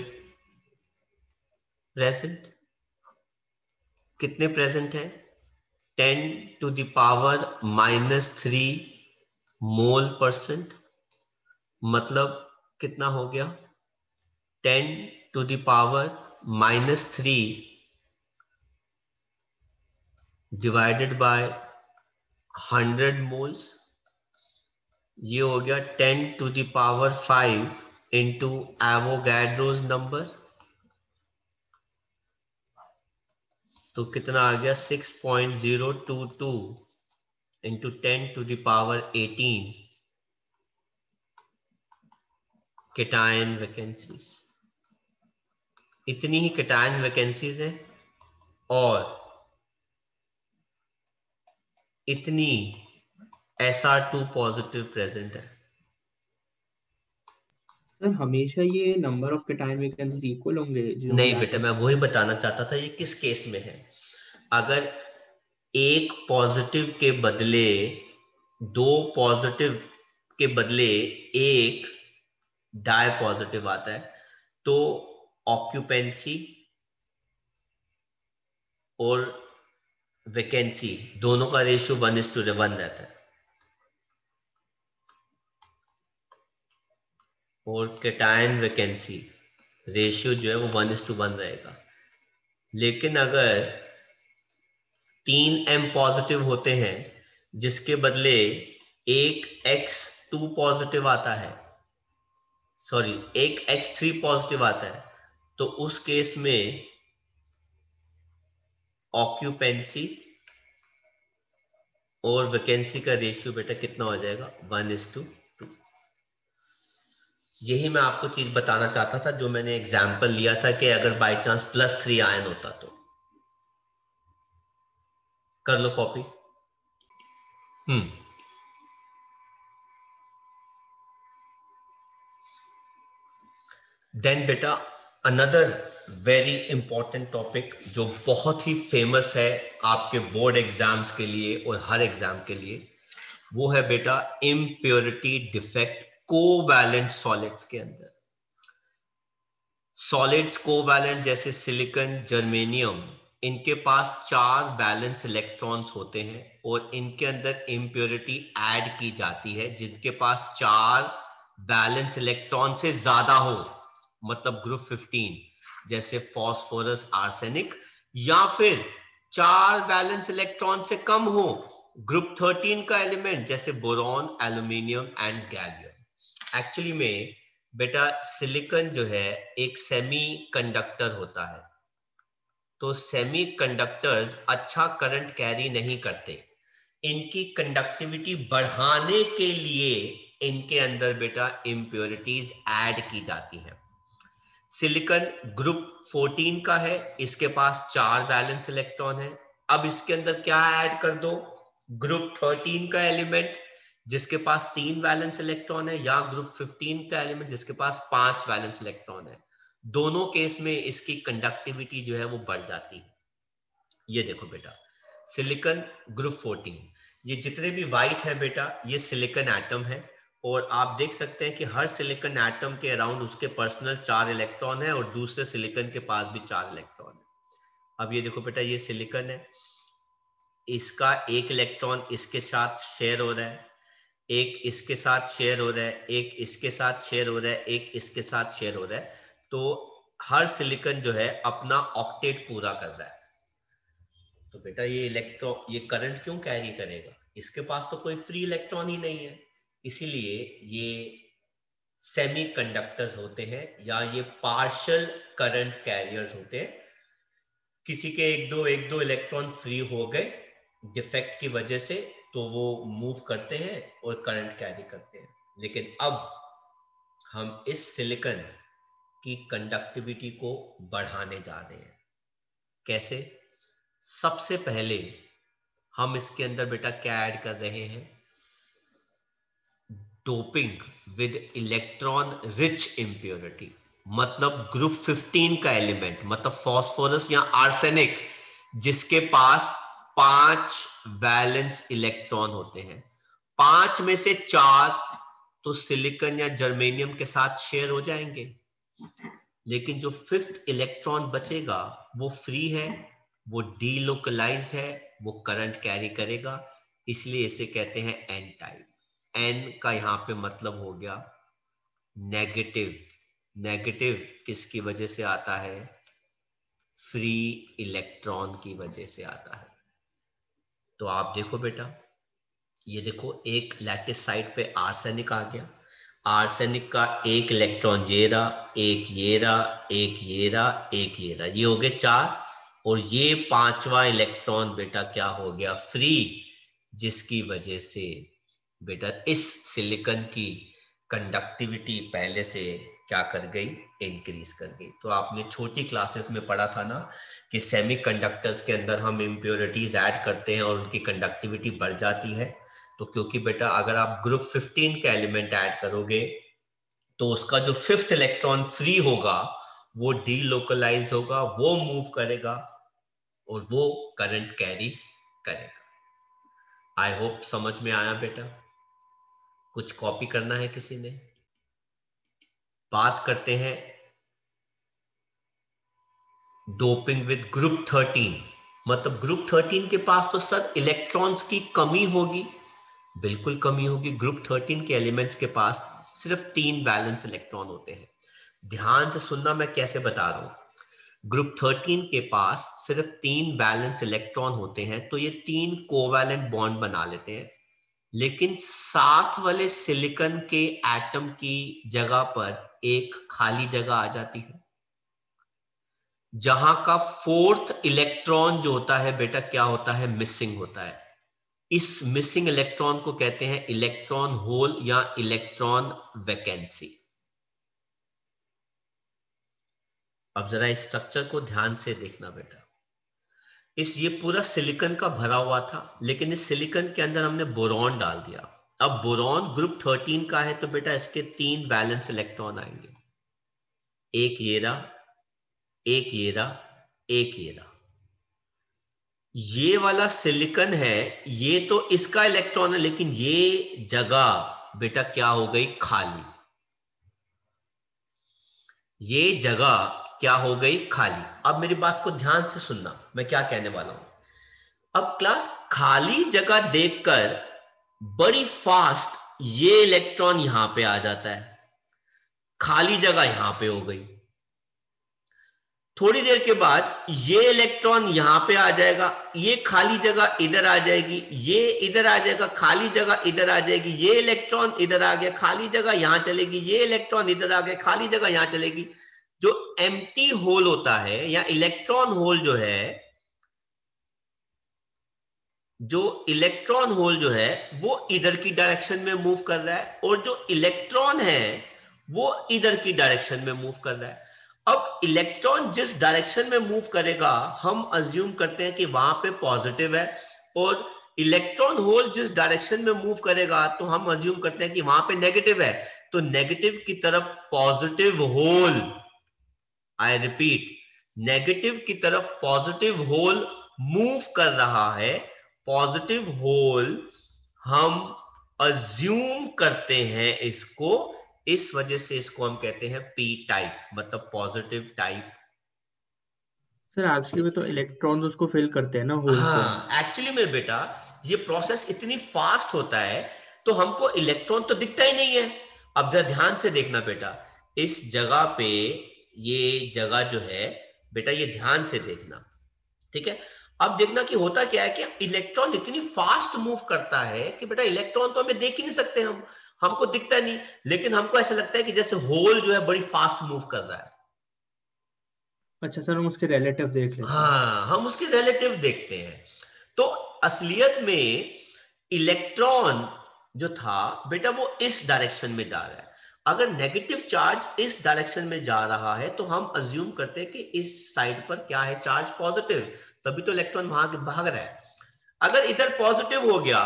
present. कितने प्रेजेंट है? 10⁻³ मोल परसेंट। मतलब कितना हो गया? 10⁻³ डिवाइडेड बाय 100 मोल्स, ये हो गया 10⁵ इंटू एवोगैड्रोस नंबर, तो कितना आ गया 6.022 इंटू 10⁻18 केटायन वैकेंसीज। इतनी ही केटायन वैकेंसीज है और इतनी SR2 पॉजिटिव प्रेजेंट है। सर हमेशा ये number of cation vacancies equal होंगे जो भी नहीं बेटा, एटम? मैं वही बताना चाहता था, ये किस केस में है। अगर एक पॉजिटिव के बदले दो पॉजिटिव के बदले एक डाई पॉजिटिव आता है तो ऑक्यूपेंसी और वैकेंसी दोनों का रेशियो 1:1 रहता है, और कैटायन वैकेंसी रेशियो जो है वो 1:1 रहेगा। लेकिन अगर 3M पॉजिटिव होते हैं जिसके बदले एक X2 पॉजिटिव आता है, सॉरी एक X3 पॉजिटिव आता है, तो उस केस में ऑक्यूपेंसी और वैकेंसी का रेशियो बेटा कितना हो जाएगा 1:2। यही मैं आपको चीज बताना चाहता था जो मैंने एग्जाम्पल लिया था कि अगर बाय चांस +3 आयन होता तो। कर लो कॉपी। देन बेटा अनदर वेरी इंपॉर्टेंट टॉपिक जो बहुत ही फेमस है आपके बोर्ड एग्जाम्स के लिए और हर एग्जाम के लिए, वो है बेटा इम्प्योरिटी डिफेक्ट कोवैलेंट सॉलिड्स के अंदर। सॉलिड्स कोवैलेंट जैसे सिलिकॉन, जर्मेनियम, इनके पास 4 बैलेंस इलेक्ट्रॉन्स होते हैं और इनके अंदर इम्प्योरिटी ऐड की जाती है जिनके पास 4 बैलेंस इलेक्ट्रॉन से ज्यादा हो, मतलब ग्रुप 15 जैसे फास्फोरस, आर्सेनिक, या फिर 4 बैलेंस इलेक्ट्रॉन से कम हो, ग्रुप 13 का एलिमेंट जैसे boron, aluminium and gallium. Actually में बेटा सिलिकॉन जो है एक सेमी कंडक्टर होता है, तो सेमी कंडक्टर्स अच्छा करंट कैरी नहीं करते। इनकी कंडक्टिविटी बढ़ाने के लिए इनके अंदर बेटा इंप्योरिटीज ऐड की जाती है। सिलिकॉन ग्रुप 14 का है, इसके पास 4 बैलेंस इलेक्ट्रॉन है। अब इसके अंदर क्या ऐड कर दो, ग्रुप 13 का एलिमेंट जिसके पास 3 वैलेंस इलेक्ट्रॉन है, या ग्रुप 15 का एलिमेंट जिसके पास 5 वैलेंस इलेक्ट्रॉन है। दोनों केस में इसकी कंडक्टिविटी जो है वो बढ़ जाती है। ये देखो बेटा सिलिकॉन ग्रुप 14, ये जितने भी व्हाइट है बेटा ये सिलिकॉन एटम है, और आप देख सकते हैं कि हर सिलिकॉन एटम के अराउंड उसके पर्सनल 4 इलेक्ट्रॉन है और दूसरे सिलिकॉन के पास भी 4 इलेक्ट्रॉन है। अब ये देखो बेटा ये सिलिकॉन है, इसका एक इलेक्ट्रॉन इसके साथ शेयर हो रहा है, एक इसके साथ शेयर हो रहा है, एक इसके साथ शेयर हो रहा है, एक इसके साथ शेयर हो रहा है, तो हर सिलिकॉन जो है अपना ऑक्टेट पूरा कर रहा है। तो बेटा ये ये करंट क्यों कैरी करेगा, इसके पास तो कोई फ्री इलेक्ट्रॉन ही नहीं है। इसीलिए ये सेमी कंडक्टर्स होते हैं या ये पार्शियल करंट कैरियर्स होते हैं। किसी के एक दो इलेक्ट्रॉन फ्री हो गए डिफेक्ट की वजह से तो वो मूव करते हैं और करंट कैरी करते हैं। लेकिन अब हम इस सिलिकॉन की कंडक्टिविटी को बढ़ाने जा रहे हैं। कैसे? सबसे पहले हम इसके अंदर बेटा क्या ऐड कर रहे हैं, doping with electron rich impurity, मतलब ग्रुप 15 का एलिमेंट, मतलब फास्फोरस या आर्सेनिक जिसके पास 5 वैलेंस इलेक्ट्रॉन होते हैं, 5 में से 4 तो सिलिकॉन या जर्मेनियम के साथ शेयर हो जाएंगे, लेकिन जो 5th इलेक्ट्रॉन बचेगा वो फ्री है, वो डीलोकलाइज्ड है, वो करंट कैरी करेगा, इसलिए इसे कहते हैं एन टाइप। एन का यहां पे मतलब हो गया नेगेटिव। नेगेटिव किसकी वजह से आता है, फ्री इलेक्ट्रॉन की वजह से आता है। तो आप देखो बेटा ये देखो एक लैटिस साइड पे आर्सेनिक आ गया, आर्सेनिक का एक इलेक्ट्रॉन ये रहा, एक ये रहा, एक ये रहा, एक ये रहा, ये हो गए 4, और ये 5वां इलेक्ट्रॉन बेटा क्या हो गया, फ्री, जिसकी वजह से बेटा इस सिलिकॉन की कंडक्टिविटी पहले से क्या कर गई, इंक्रीज कर गई। तो आपने छोटी क्लासेस में पढ़ा था ना कि सेमीकंडक्टर्स के अंदर हम इम्प्योरिटीज ऐड करते हैं और उनकी कंडक्टिविटी बढ़ जाती है। तो क्योंकि बेटा अगर आप ग्रुप 15 का एलिमेंट ऐड करोगे तो उसका जो 5th इलेक्ट्रॉन फ्री होगा वो डीलोकलाइज्ड होगा, वो मूव करेगा और वो करंट कैरी करेगा। आई होप समझ में आया बेटा। कुछ कॉपी करना है किसी ने? बात करते हैं डोपिंग विद ग्रुप 13। मतलब ग्रुप 13 के पास तो सर इलेक्ट्रॉन्स की कमी होगी, बिल्कुल कमी होगी। ग्रुप 13 के एलिमेंट्स के पास सिर्फ 3 बैलेंस इलेक्ट्रॉन होते हैं। ध्यान से सुनना मैं कैसे बता रहा हूं। ग्रुप 13 के पास सिर्फ 3 बैलेंस इलेक्ट्रॉन होते हैं, तो ये 3 कोवैलेंट बॉन्ड बना लेते हैं, लेकिन साथ वाले सिलिकॉन के एटम की जगह पर एक खाली जगह आ जाती है, जहां का 4th इलेक्ट्रॉन जो होता है बेटा क्या होता है, मिसिंग होता है। इस मिसिंग इलेक्ट्रॉन को कहते हैं इलेक्ट्रॉन होल या इलेक्ट्रॉन वैकेंसी। अब जरा इस स्ट्रक्चर को ध्यान से देखना बेटा। ये पूरा सिलिकॉन का भरा हुआ था, लेकिन इस सिलिकॉन के अंदर हमने बोरॉन डाल दिया। अब बोरॉन ग्रुप 13 का है तो बेटा इसके 3 बैलेंस इलेक्ट्रॉन आएंगे, एक ये रहा, एक ये रहा, एक ये रहा। ये वाला सिलिकॉन है, ये तो इसका इलेक्ट्रॉन है, लेकिन ये जगह बेटा क्या हो गई, खाली। ये जगह क्या हो गई, खाली। अब मेरी बात को ध्यान से सुनना, मैं क्या कहने वाला हूं। अब क्लास खाली जगह देखकर बड़ी फास्ट ये इलेक्ट्रॉन यहां पे आ जाता है, खाली जगह यहां पे हो गई। थोड़ी देर के बाद ये इलेक्ट्रॉन यहां पे आ जाएगा, ये खाली जगह इधर आ जाएगी, ये इधर आ जाएगा, खाली जगह इधर आ जाएगी, ये इलेक्ट्रॉन इधर आ गया, खाली जगह यहां चलेगी, ये इलेक्ट्रॉन इधर आ गया, खाली जगह यहां चलेगी। जो एम्प्टी होल होता है या इलेक्ट्रॉन होल जो है, वो इधर की डायरेक्शन में मूव कर रहा है, और जो इलेक्ट्रॉन है वो इधर की डायरेक्शन में मूव कर रहा है। अब इलेक्ट्रॉन जिस डायरेक्शन में मूव करेगा हम अज्यूम करते हैं कि वहां पे पॉजिटिव है, और इलेक्ट्रॉन होल जिस डायरेक्शन में मूव करेगा तो हम अज्यूम करते हैं कि वहां पे नेगेटिव है। तो नेगेटिव की तरफ positive hole, I repeat, negative की तरफ पॉजिटिव होल मूव कर रहा है। पॉजिटिव होल हम अज्यूम करते हैं इसको, इस वजह से इसको हम कहते हैं पी टाइप, मतलब पॉजिटिव टाइप। सर एक्चुअली में तो इलेक्ट्रॉन्स उसको फिल करते हैं ना, होल को। हाँ, एक्चुअली में बेटा ये प्रोसेस इतनी फास्ट होता है तो हमको इलेक्ट्रॉन तो दिखता ही नहीं है। अब जरा ध्यान से देखना बेटा, इस जगह पे ये जगह जो है बेटा, ये ध्यान से देखना, ठीक है। अब देखना कि होता क्या है कि इलेक्ट्रॉन इतनी फास्ट मूव करता है कि बेटा इलेक्ट्रॉन तो हमें देख ही नहीं सकते, हमको दिखता नहीं, लेकिन हमको ऐसा लगता है कि जैसे होल जो है बड़ी फास्ट मूव कर रहा है। अच्छा सर, हम उसके रिलेटिव देख लेते हैं। हाँ, हम उसके रिलेटिव देखते हैं। तो असलियत में इलेक्ट्रॉन जो था बेटा वो इस डायरेक्शन में जा रहा है। अगर नेगेटिव चार्ज इस डायरेक्शन में जा रहा है तो हम अज्यूम करते हैं कि इस साइड पर क्या है, चार्ज पॉजिटिव, तभी तो इलेक्ट्रॉन वहां भाग रहा है। अगर इधर पॉजिटिव हो गया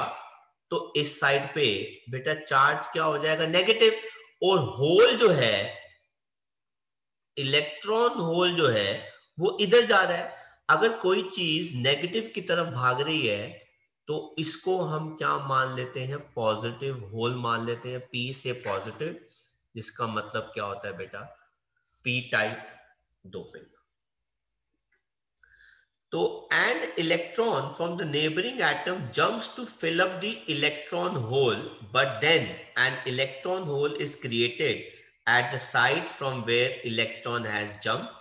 तो इस साइड पे बेटा चार्ज क्या हो जाएगा, नेगेटिव, और होल जो है, इलेक्ट्रॉन होल जो है वो इधर जा रहा है। अगर कोई चीज नेगेटिव की तरफ भाग रही है तो इसको हम क्या मान लेते हैं, पॉजिटिव होल मान लेते हैं, पी से पॉजिटिव, जिसका मतलब क्या होता है बेटा, पी टाइप डोपिंग। तो an electron from the neighboring atom jumps to fill up the electron hole, but then an electron hole is created at the site from where electron has jumped.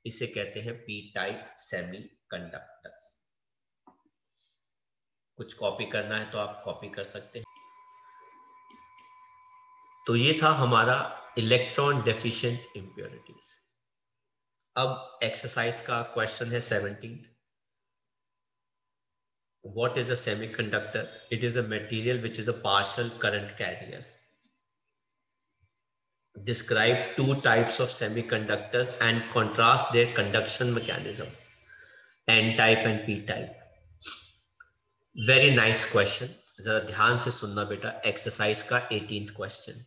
इसे कहते हैं p type semiconductor. कुछ copy करना है तो आप copy कर सकते हैं। तो ये था हमारा इलेक्ट्रॉन डेफिशिएंट इम्प्योरिटीज। अब एक्सरसाइज का क्वेश्चन है 17। What is a semiconductor? It is a material which is a partial current carrier. Describe two types of semiconductors and contrast their conduction mechanism, N-type and P-type. Very nice question. जरा ध्यान से सुनना बेटा। Exercise का 18th question.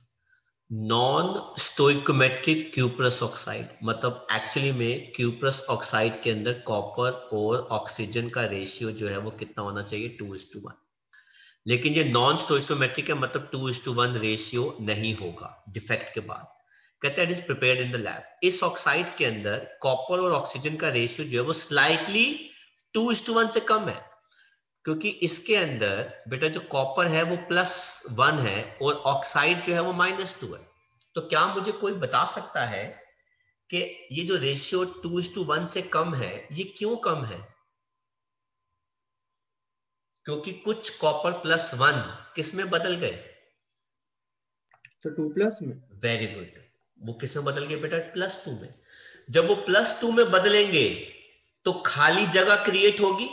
Non stoichiometric cuprous oxide, मतलब actually में cuprous oxide के अंदर कॉपर और ऑक्सीजन का रेशियो जो है वो कितना होना चाहिए, 2:1। लेकिन ये नॉन स्टोइकोमेट्रिक है, मतलब 2:1 रेशियो नहीं होगा डिफेक्ट के बाद। कहते हैं it is prepared in the lab. इस ऑक्साइड के अंदर कॉपर और ऑक्सीजन का रेशियो जो है वो स्लाइटली 2:1 से कम है, क्योंकि इसके अंदर बेटा जो कॉपर है वो +1 है और ऑक्साइड जो है वो -2 है। तो क्या मुझे कोई बता सकता है कि ये जो रेशियो 2:1 से कम है ये क्यों कम है? क्योंकि कुछ कॉपर +1 किस में बदल गए? तो 2+ में। Very good. वो किस में बदल गए बेटा? +2 में। जब वो +2 में बदलेंगे तो खाली जगह क्रिएट होगी,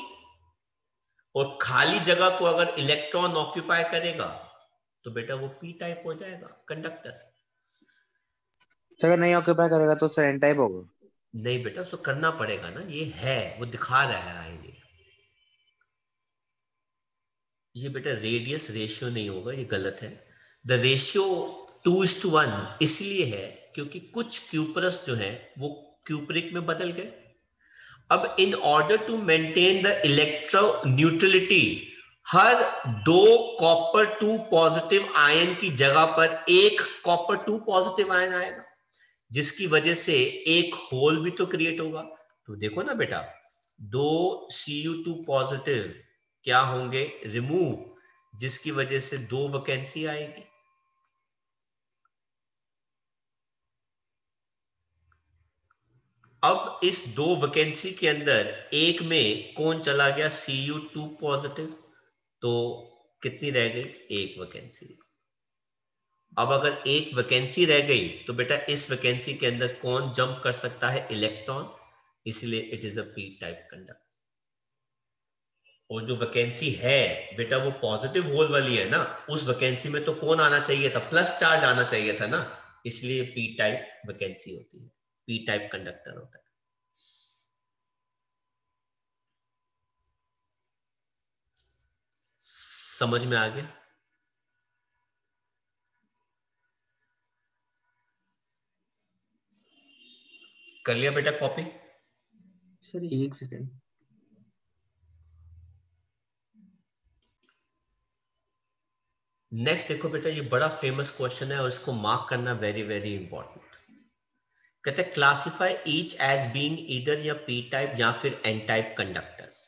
और खाली जगह को अगर इलेक्ट्रॉन ऑक्यूपाई करेगा तो बेटा वो पी टाइप हो जाएगा कंडक्टर। अगर नहीं ऑक्यूपाई करेगा तो सर एन टाइप होगा। नहीं बेटा, उसको करना पड़ेगा ना, ये है वो दिखा रहा है। ये बेटा रेडियस रेशियो नहीं होगा, ये गलत है। द रेशियो 2:1 इसलिए है क्योंकि कुछ क्यूपरस जो है वो क्यूपरिक में बदल गए। अब in order to maintain the electroneutrality, हर 2 कॉपर 2 पॉजिटिव आयन की जगह पर एक कॉपर 2 पॉजिटिव आयन आएगा, जिसकी वजह से एक होल भी तो क्रिएट होगा। तो देखो ना बेटा, 2 Cu2 पॉजिटिव क्या होंगे, रिमूव, जिसकी वजह से 2 वैकेंसी आएगी। अब इस 2 वैकेंसी के अंदर एक में कौन चला गया, Cu2 पॉजिटिव, तो कितनी रह गई, एक वैकेंसी। अब अगर एक वैकेंसी रह गई तो बेटा इस वैकेंसी के अंदर कौन जंप कर सकता है, इलेक्ट्रॉन, इसलिए it is a P type conductor. और जो वैकेंसी है बेटा वो पॉजिटिव होल वाली है ना, उस वैकेंसी में तो कौन आना चाहिए था, प्लस चार्ज आना चाहिए था ना, इसलिए पी टाइप वैकेंसी होती है, पी टाइप कंडक्टर होता है। समझ में आ गया? कर लिया बेटा कॉपी? Sir 1 second. नेक्स्ट देखो बेटा, ये बड़ा फेमस क्वेश्चन है और इसको मार्क करना वेरी वेरी इंपॉर्टेंट। कहते हैं classify each as being either या पी टाइप या फिर n type conductors.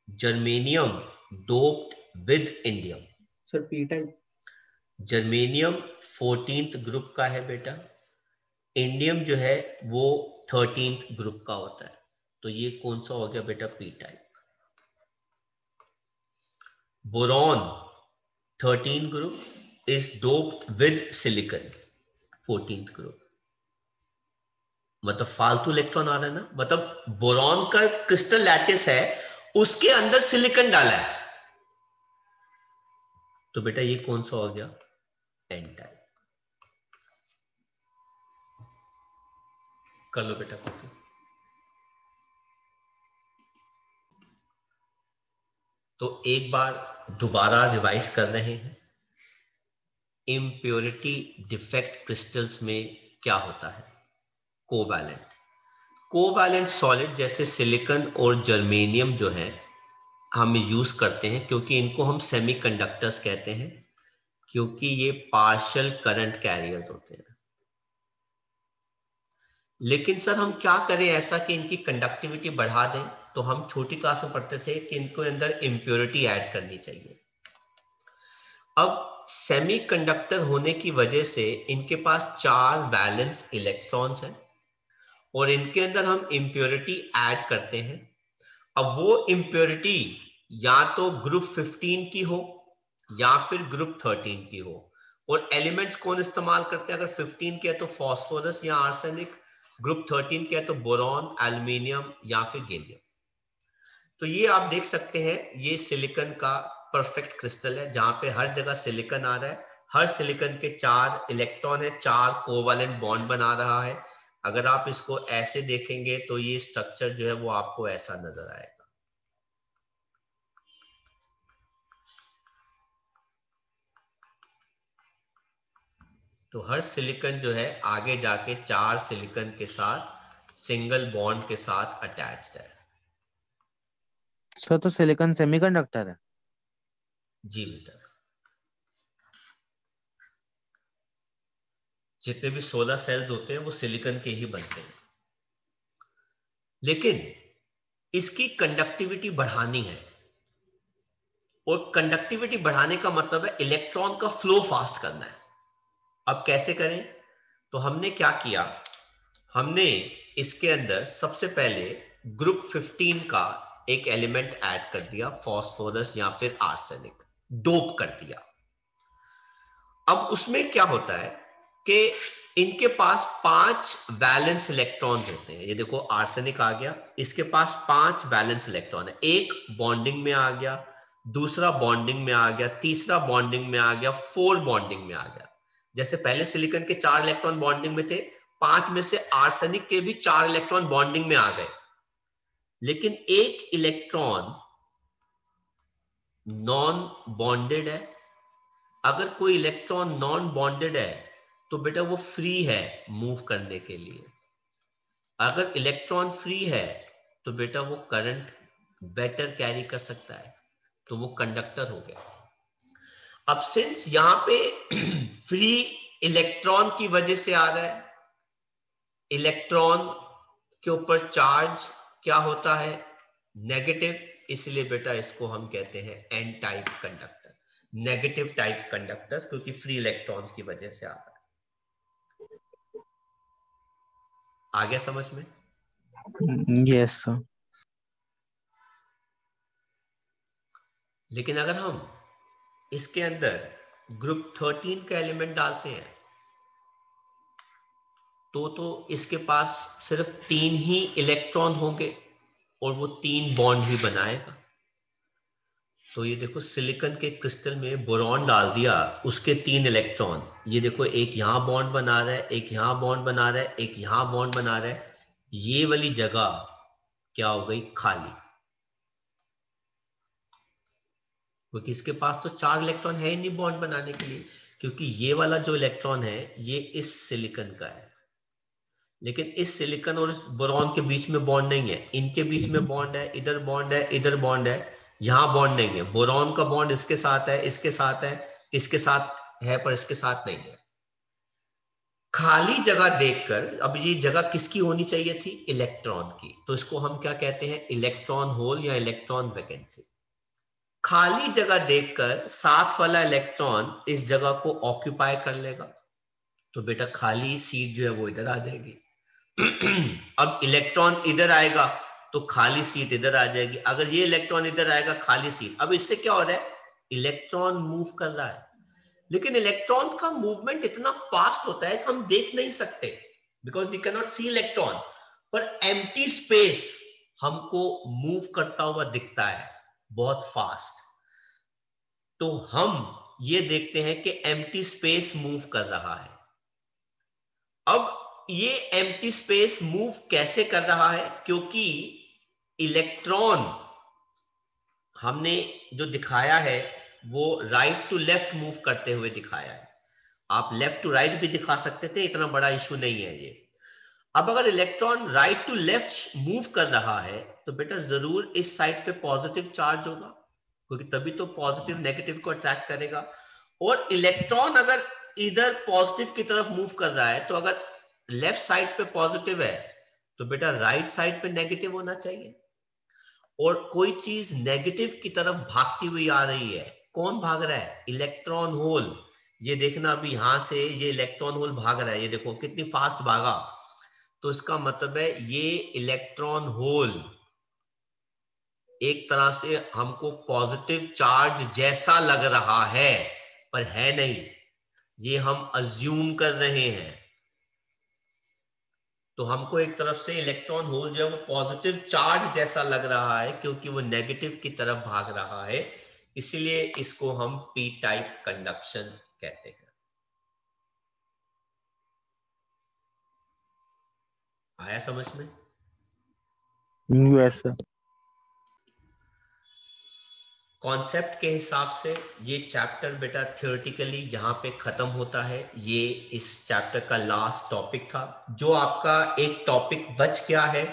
Germanium doped with indium. Sir p type. Germanium 14th group का है बेटा, इंडियम जो है वो 13th ग्रुप का होता है, तो ये कौन सा हो गया बेटा, P type. Boron 13 group is doped with silicon 14th group. मतलब फालतू इलेक्ट्रॉन आ रहा है ना, मतलब बोरॉन का क्रिस्टल लैटिस है, उसके अंदर सिलिकॉन डाला है, तो बेटा ये कौन सा हो गया, एन टाइप। कर लो बेटा कॉपी। तो एक बार दोबारा रिवाइज कर रहे हैं, इम्प्योरिटी डिफेक्ट क्रिस्टल्स में क्या होता है, कोवैलेंट। कोवैलेंट सॉलिड जैसे सिलिकॉन और जर्मेनियम जो है हम यूज करते हैं, क्योंकि इनको हम सेमीकंडक्टर्स कहते हैं, क्योंकि ये पार्शियल करंट कैरियर्स होते हैं। लेकिन सर हम क्या करें ऐसा कि इनकी कंडक्टिविटी बढ़ा दें, तो हम छोटी क्लास में पढ़ते थे कि इनको अंदर इम्प्योरिटी ऐड करनी चाहिए। अब सेमीकंडक्टर होने की वजह से इनके पास 4 वैलेंस इलेक्ट्रॉन्स हैं और इनके अंदर हम इम्प्योरिटी ऐड करते हैं। अब वो इम्प्योरिटी या तो ग्रुप 15 की हो या फिर ग्रुप 13 की हो। और एलिमेंट्स कौन इस्तेमाल करते हैं? अगर 15 के है तो फास्फोरस या आर्सेनिक, ग्रुप 13 के है तो बोरॉन, एल्यूमिनियम या फिर गैलियम। तो ये आप देख सकते हैं, ये सिलिकॉन का परफेक्ट क्रिस्टल है जहां पे हर जगह सिलिकॉन आ रहा है। हर सिलिकॉन के 4 इलेक्ट्रॉन है, 4 कोवैलेंट बॉन्ड बना रहा है। अगर आप इसको ऐसे देखेंगे तो ये स्ट्रक्चर जो है वो आपको ऐसा नजर आएगा। तो हर सिलिकॉन जो है आगे जाके 4 सिलिकॉन के साथ सिंगल बॉन्ड के साथ अटैच्ड है। सर तो सिलिकॉन सेमीकंडक्टर है। जी बेटा, जितने भी सोलर सेल्स होते हैं वो सिलिकॉन के ही बनते हैं, लेकिन इसकी कंडक्टिविटी बढ़ानी है। और कंडक्टिविटी बढ़ाने का मतलब है इलेक्ट्रॉन का फ्लो फास्ट करना है। अब कैसे करें? तो हमने क्या किया, हमने इसके अंदर सबसे पहले ग्रुप 15 का एक एलिमेंट ऐड कर दिया, फास्फोरस या फिर आर्सेनिक, डोप कर दिया। अब उसमें क्या होता है कि इनके पास 5 वैलेंस इलेक्ट्रॉन्स होते हैं। ये देखो आर्सेनिक आ गया, इसके पास 5 वैलेंस इलेक्ट्रॉन है। एक बॉन्डिंग में आ गया, दूसरा बॉन्डिंग में आ गया, तीसरा बॉन्डिंग में आ गया, 4 बॉन्डिंग में आ गया। जैसे पहले सिलिकॉन के 4 इलेक्ट्रॉन बॉन्डिंग में थे, 5 में से आर्सेनिक के भी 4 इलेक्ट्रॉन बॉन्डिंग में आ गए। लेकिन एक इलेक्ट्रॉन नॉन बॉन्डेड है। अगर कोई इलेक्ट्रॉन नॉन बॉन्डेड है तो बेटा वो फ्री है मूव करने के लिए। अगर इलेक्ट्रॉन फ्री है तो बेटा वो करंट बेटर कैरी कर सकता है, तो वो कंडक्टर हो गया। अब सिंस यहां पे फ्री इलेक्ट्रॉन की वजह से आ रहा है, इलेक्ट्रॉन के ऊपर चार्ज क्या होता है? नेगेटिव। इसलिए बेटा इसको हम कहते हैं n type conductor, negative type conductors, क्योंकि फ्री इलेक्ट्रॉन्स की वजह से आता है। आ गया समझ में? Yes sir. लेकिन अगर हम इसके अंदर ग्रुप 13 का एलिमेंट डालते हैं तो इसके पास सिर्फ 3 ही इलेक्ट्रॉन होंगे और वो 3 बॉन्ड ही बनाएगा। तो ये देखो सिलिकॉन के क्रिस्टल में बोरॉन डाल दिया, उसके 3 इलेक्ट्रॉन, ये देखो एक यहां बॉन्ड बना रहा है, एक यहां बॉन्ड बना रहा है, एक यहां बॉन्ड बना रहा है। ये वाली जगह क्या हो गई? खाली, क्योंकि इसके पास तो 4 इलेक्ट्रॉन है ही नहीं बॉन्ड बनाने के लिए, क्योंकि ये वाला जो इलेक्ट्रॉन है ये इस सिलिकॉन का है। लेकिन इस सिलिकॉन और इस बोरॉन के बीच में बॉन्ड नहीं है, इनके बीच में बॉन्ड है, इधर बॉन्ड है, इधर बॉन्ड है, यहां बॉन्ड नहीं है। बोरॉन का बॉन्ड इसके साथ है, इसके साथ है, इसके साथ है, पर इसके साथ नहीं है। खाली जगह देखकर, अब ये जगह किसकी होनी चाहिए थी? इलेक्ट्रॉन की। तो इसको हम क्या कहते हैं? इलेक्ट्रॉन होल या इलेक्ट्रॉन वैकेंसी। खाली जगह देखकर साथ वाला इलेक्ट्रॉन इस जगह को ऑक्यूपाई कर लेगा, तो बेटा खाली सीट जो है वो इधर आ जाएगी। अब इलेक्ट्रॉन इधर आएगा तो खाली सीट इधर आ जाएगी। अगर ये इलेक्ट्रॉन इधर आएगा, खाली सीट। अब इससे क्या हो रहा है? इलेक्ट्रॉन मूव कर रहा है, लेकिन इलेक्ट्रॉन्स का मूवमेंट इतना फास्ट होता है कि हम देख नहीं सकते, because we can not see electron. पर एम्प्टी स्पेस हमको मूव करता हुआ दिखता है बहुत फास्ट। तो हम ये देखते हैं कि एम्प्टी स्पेस मूव कर रहा है। अब ये एम्प्टी स्पेस मूव कैसे कर रहा है? क्योंकि इलेक्ट्रॉन हमने जो दिखाया है वो राइट टू लेफ्ट मूव करते हुए दिखाया है। आप लेफ्ट टू राइट भी दिखा सकते थे, इतना बड़ा इशू नहीं है ये। अब अगर electron right to left move कर रहा है तो बेटा जरूर इस साइड पे पॉजिटिव चार्ज होगा, क्योंकि तभी तो पॉजिटिव नेगेटिव को अट्रैक्ट करेगा। और इलेक्ट्रॉन अगर इधर पॉजिटिव की तरफ मूव कर रहा है, तो अगर लेफ्ट साइड पे पॉजिटिव है तो बेटा राइट साइड पे नेगेटिव होना चाहिए। और कोई चीज नेगेटिव की तरफ भागती हुई आ रही है, कौन भाग रहा है? Electron hole. ये देखना अभी यहां से ये इलेक्ट्रॉन होल भाग रहा है, ये देखो कितनी फास्ट भागा। तो इसका मतलब है ये इलेक्ट्रॉन होल एक तरह से हमको पॉजिटिव चार्ज जैसा लग रहा है, पर है नहीं, ये हम अज्यूम कर रहे हैं। तो हमको एक तरफ से इलेक्ट्रॉन होल जो है वो पॉजिटिव चार्ज जैसा लग रहा है, क्योंकि वो नेगेटिव की तरफ भाग रहा है, इसीलिए इसको हम पी टाइप कंडक्शन कहते हैं। आया समझ में? Yes sir. कॉन्सेप्ट के हिसाब से ये चैप्टर बेटा थियोरेटिकली यहाँ पे खत्म होता है। ये इस चैप्टर का लास्ट टॉपिक था। जो आपका एक टॉपिक बच गया है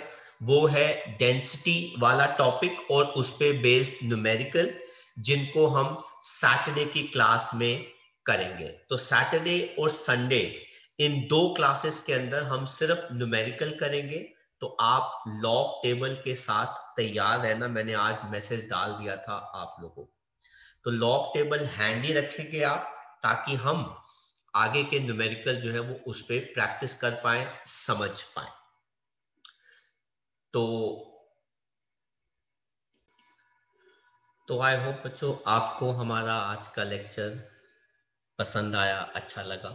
वो है डेंसिटी वाला टॉपिक और उस पे बेस्ड न्यूमेरिकल, जिनको हम सैटरडे की क्लास में करेंगे। तो सैटरडे और संडे इन 2 क्लासेस के अंदर हम सिर्फ न्यूमेरिकल करेंगे। तो आप लॉग टेबल के साथ तैयार रहना, मैंने आज मैसेज डाल दिया था आप लोगों को। तो लॉग टेबल हैंडी रखेंगे आप, ताकि हम आगे के न्यूमेरिकल जो है वो उस पर प्रैक्टिस कर पाए, समझ पाए। तो आई होप बच्चों आपको हमारा आज का लेक्चर पसंद आया, अच्छा लगा,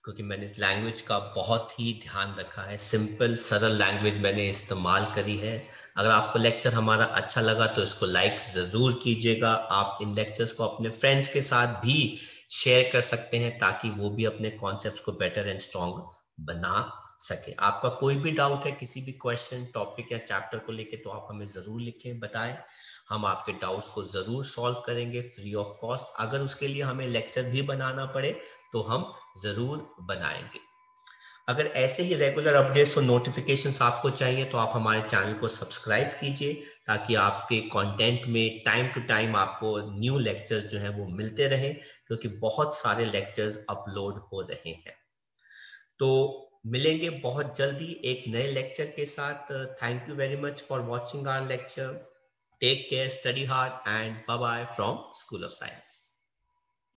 क्योंकि मैंने इस लैंग्वेज का बहुत ही ध्यान रखा है। सिंपल सरल लैंग्वेज मैंने इस्तेमाल करी है। अगर आपको लेक्चर हमारा अच्छा लगा तो इसको लाइक ज़रूर कीजिएगा। आप इन लेक्चर्स को अपने फ्रेंड्स के साथ भी शेयर कर सकते हैं, ताकि वो भी अपने कॉन्सेप्ट्स को बेटर एंड स्ट्रॉन्ग बना सके। आपका कोई भी डाउट है किसी भी क्वेश्चन, टॉपिक या चैप्टर को लेके, तो आप हमें ज़रूर लिखें, बताएं। हम आपके डाउट्स को ज़रूर सॉल्व करेंगे फ्री ऑफ कॉस्ट। अगर उसके लिए हमें लेक्चर भी बनाना पड़े तो हम जरूर बनाएंगे। अगर ऐसे ही रेगुलर अपडेट्स और नोटिफिकेशंस आपको चाहिए तो आप हमारे चैनल को सब्सक्राइब कीजिए, ताकि आपके कंटेंट में टाइम टू टाइम आपको न्यू लेक्चर्स जो है वो मिलते रहें, क्योंकि बहुत सारे लेक्चर्स अपलोड हो रहे हैं। तो मिलेंगे बहुत जल्दी एक नए लेक्चर के साथ। Thank you very much for watching our lecture. Take care, study hard and bye bye from school of science.